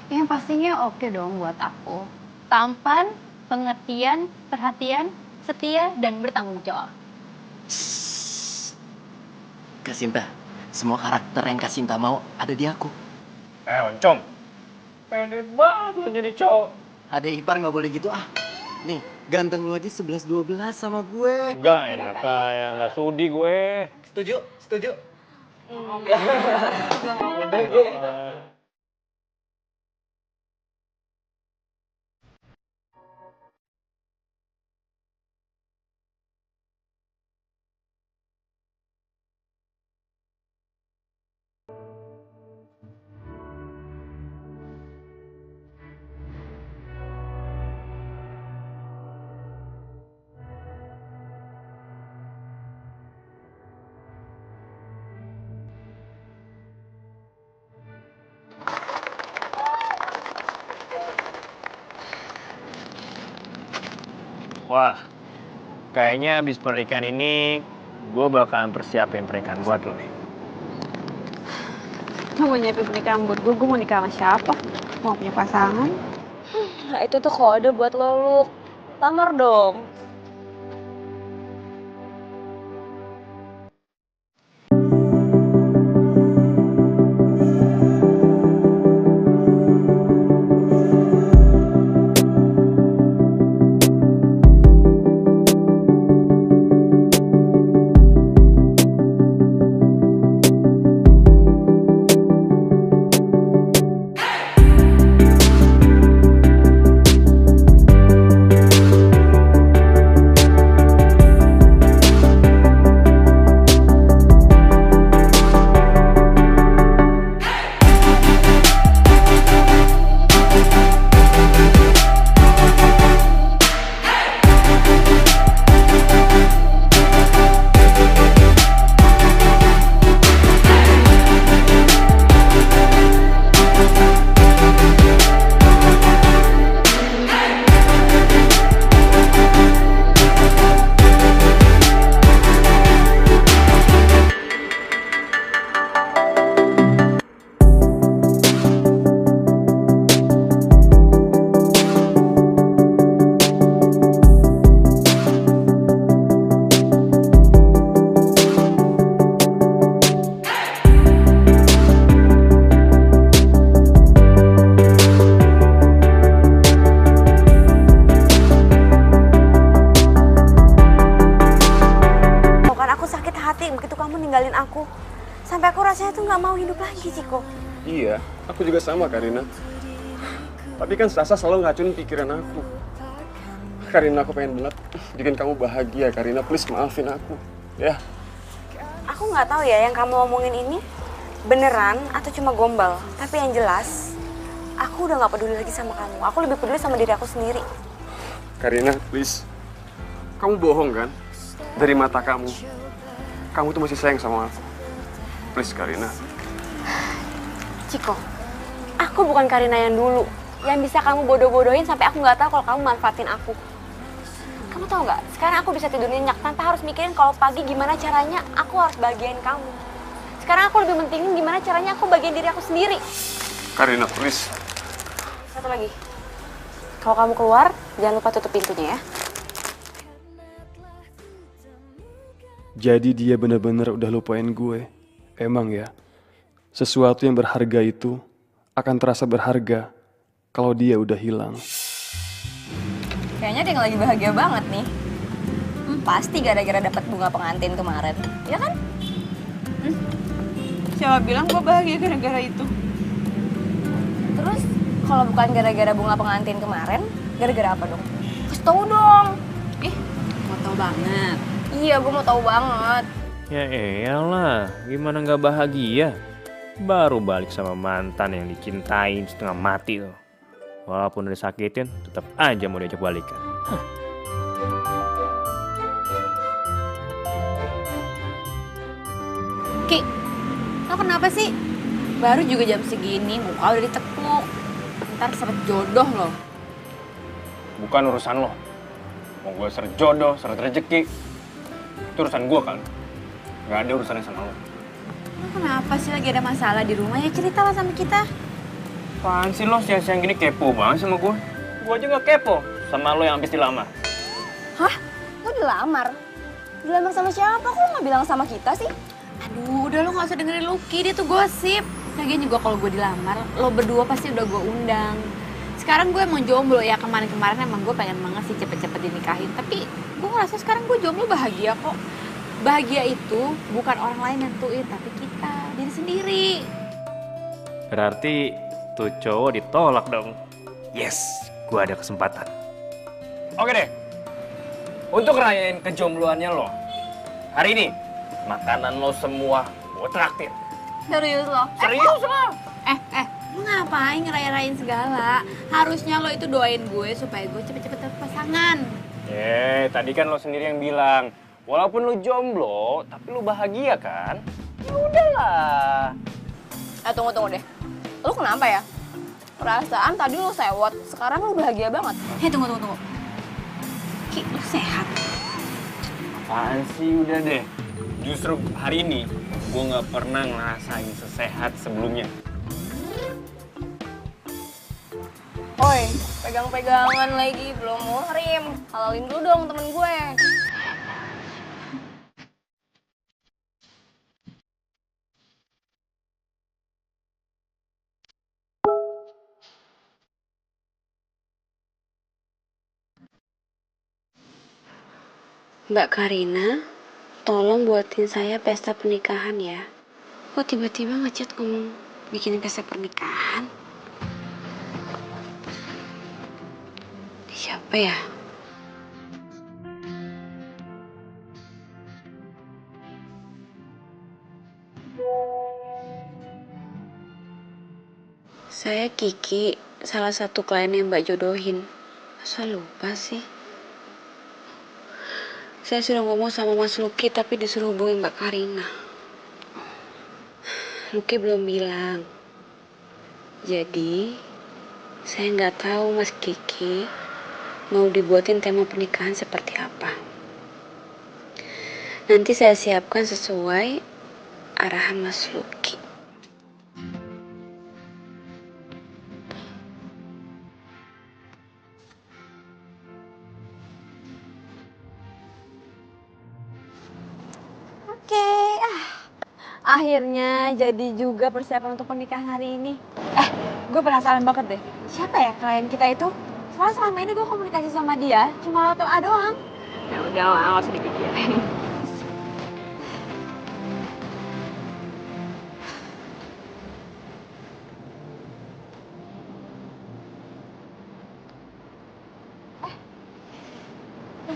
Yang pastinya oke dong buat aku. Tampan, pengertian, perhatian, setia, dan bertanggung jawab. Kak Sinta, semua karakter yang Kak Sinta mau ada di aku. Oncom. Pede banget lo jadi cowok. Ada ipar nggak boleh gitu ah. Nih, ganteng lu aja 11-12 sama gue. Enggak enak kayak nggak sudi gue. Setuju? Setuju? Wah, kayaknya abis pernikahan ini gue bakalan persiapin pernikahan buat lo nih. Lo mau nyiapin pernikahan buat gue mau nikah sama siapa? Mau punya pasangan? Nah, itu tuh kode buat lo, Lu. Lamar dong. Sampai aku rasanya tuh nggak mau hidup lagi, Ciko. Iya, aku juga sama Karina. Tapi kan Sasa selalu ngacunin pikiran aku. Karina, aku pengen banget bikin kamu bahagia. Karina, please maafin aku. Ya. Aku nggak tahu ya yang kamu omongin ini beneran atau cuma gombal. Tapi yang jelas, aku udah nggak peduli lagi sama kamu. Aku lebih peduli sama diri aku sendiri. Karina, please. Kamu bohong kan? Dari mata kamu. Kamu tuh masih sayang sama aku. Please, Karina. Ciko, aku bukan Karina yang dulu. Yang bisa kamu bodoh-bodohin sampai aku nggak tahu kalau kamu manfaatin aku. Kamu tahu nggak? Sekarang aku bisa tidur nyenyak tanpa harus mikirin kalau pagi gimana caranya aku harus bahagiain kamu. Sekarang aku lebih pentingin gimana caranya aku bagian diri aku sendiri. Karina, please. Satu lagi. Kalau kamu keluar, jangan lupa tutup pintunya ya. Jadi dia benar-benar udah lupain gue. Emang ya, sesuatu yang berharga itu akan terasa berharga kalau dia udah hilang. Kayaknya dia lagi bahagia banget nih. Pasti gara-gara dapat bunga pengantin kemarin, ya kan? Siapa bilang gue bahagia gara-gara itu? Terus kalau bukan gara-gara bunga pengantin kemarin, gara-gara apa dong? Kasih tau dong. Mau tau banget. Iya, gue mau tahu banget. Ya eyalah, gimana nggak bahagia? Baru balik sama mantan yang dicintain setengah mati tuh. Walaupun udah disakitin, tetap aja mau diajak balikan. Ki, lo kenapa sih? Baru juga jam segini, muka udah ditekuk. Ntar seret jodoh lo. Bukan urusan lo. Mau gue seret jodoh, seret rezeki. Itu urusan gue kan. Gak ada urusannya sama lo. Lo kenapa sih lagi ada masalah di rumah? Ya ceritalah sama kita. Apaan sih lo siang-siang gini kepo banget sama gue? Gue aja gak kepo sama lo yang habis dilamar. Hah? Lo dilamar? Dilamar sama siapa? Kok lo gak bilang sama kita sih? Aduh, udah lo gak usah dengerin Lucky, dia tuh gosip. Lagian juga kalau gue dilamar, lo berdua pasti udah gue undang. Sekarang gue emang jomblo ya, kemarin-kemarin emang gue pengen banget sih cepet-cepet dinikahin. Tapi gue ngerasa sekarang gue jomblo bahagia kok. Bahagia itu bukan orang lain yang nentuin, tapi kita, diri sendiri. Berarti tuh cowok ditolak dong. Yes, gue ada kesempatan. Oke deh. Untuk rayain kejombloannya lo, hari ini makanan lo semua gue traktir. Serius lo? Serius lo? Lo ngapain ngerayain segala? Harusnya lo itu doain gue supaya gue cepet-cepet dapet pasangan. Tadi kan lo sendiri yang bilang, walaupun lo jomblo, tapi lo bahagia kan? Ya udahlah. Tunggu deh. Lo kenapa ya? Perasaan tadi lo sewot, sekarang lo bahagia banget. Tunggu. Ki, lo sehat? Apaan sih, udah deh. Justru hari ini, gue gak pernah ngerasain sesehat sebelumnya. Oi, pegang-pegangan lagi, belum muhrim. Halalin dulu dong temen gue. Mbak Karina, tolong buatin saya pesta pernikahan ya. Kok tiba-tiba ngechat ngomong bikin pesta pernikahan? Siapa ya? Saya Kiki, salah satu klien yang Mbak jodohin. Masa lupa sih? Saya sudah ngomong sama Mas Luki tapi disuruh hubungi Mbak Karina. Luki belum bilang. Jadi, saya nggak tahu Mas Kiki mau dibuatin tema pernikahan seperti apa. Nanti saya siapkan sesuai arahan Mas Luki. Akhirnya jadi juga persiapan untuk pernikahan hari ini. Gue penasaran banget deh. Siapa ya klien kita itu? Soalnya selama ini gue komunikasi sama dia cuma lewat WA doang. Ya udah, nggak usah dipikirin.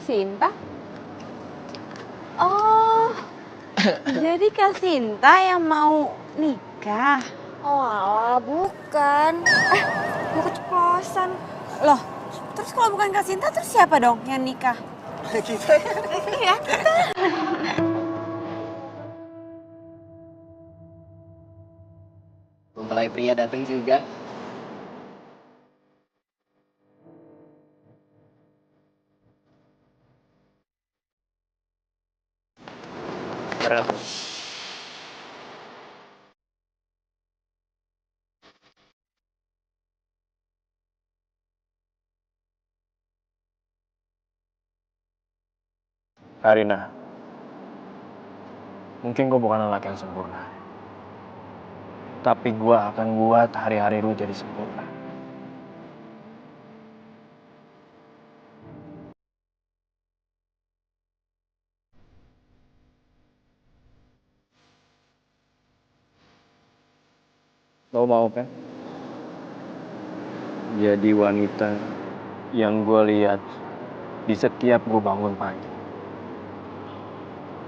Sinta? Oh, jadi Kak Sinta yang mau nikah? Oh alah, bukan. Gue keceplosan. Loh, terus kalau bukan Kak Sinta, terus siapa dong yang nikah? Kita Ya, kita. Mempelai pria datang juga. Berapa? Karina, mungkin gue bukan lelaki yang sempurna. Tapi gue akan buat hari-hari lu jadi sempurna. Lo mau kan? Jadi wanita yang gue lihat di setiap gue bangun pagi.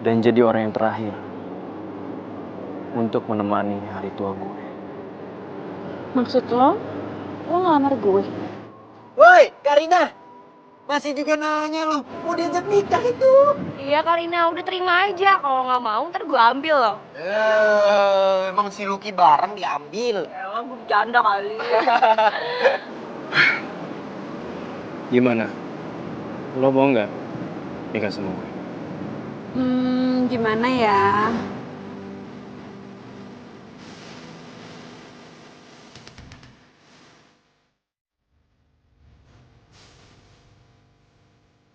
Dan jadi orang yang terakhir untuk menemani hari tua gue. Maksud lo ngelamar gue? Woi, Karina! Masih juga nanya lo, mau diajak nikah itu? Iya Karina, udah terima aja. Kalau nggak mau ntar gue ambil loh. Emang si Lucky bareng diambil. Emang gue bercanda kali. Gimana? Lo mau nggak nikah sama gue? Gimana ya?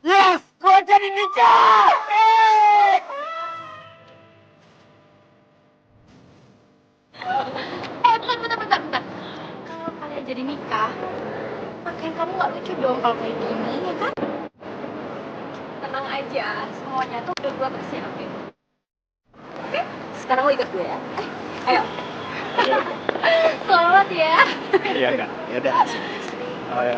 Yes! Gue jadi nikah! Bentar. Kalau kalian jadi nikah, pakaian kamu nggak lucu dong kalau kayak gini, ya kan? Tenang aja, semuanya tuh udah gue persiapin. Oke? Sekarang lo ikut gue ya. Ayo. Selamat ya. Iya kan? Ya udah. Oh ya.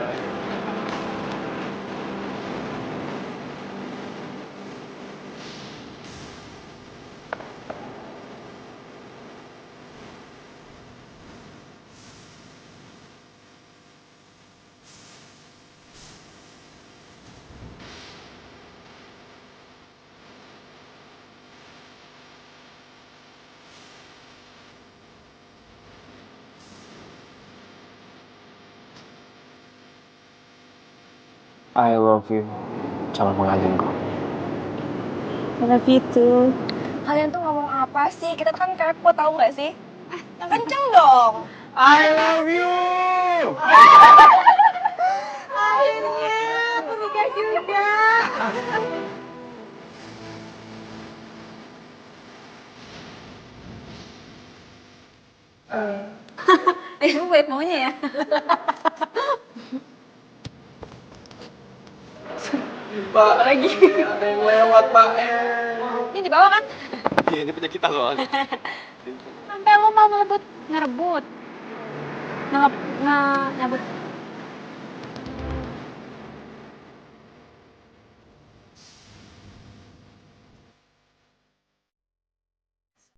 I love you, calon pengantin kok. I love you too. Kalian tuh ngomong apa sih? Kita kan kepo, tahu nggak sih? Yang kenceng dong. I love you! Akhirnya menikah juga. Itu baik maunya ya? Pak, lagi ada yang lewat, Pak. Ini di bawah kan? Iya, ini punya kita soalnya. Sampai lo mau ngerebut. Nyabut.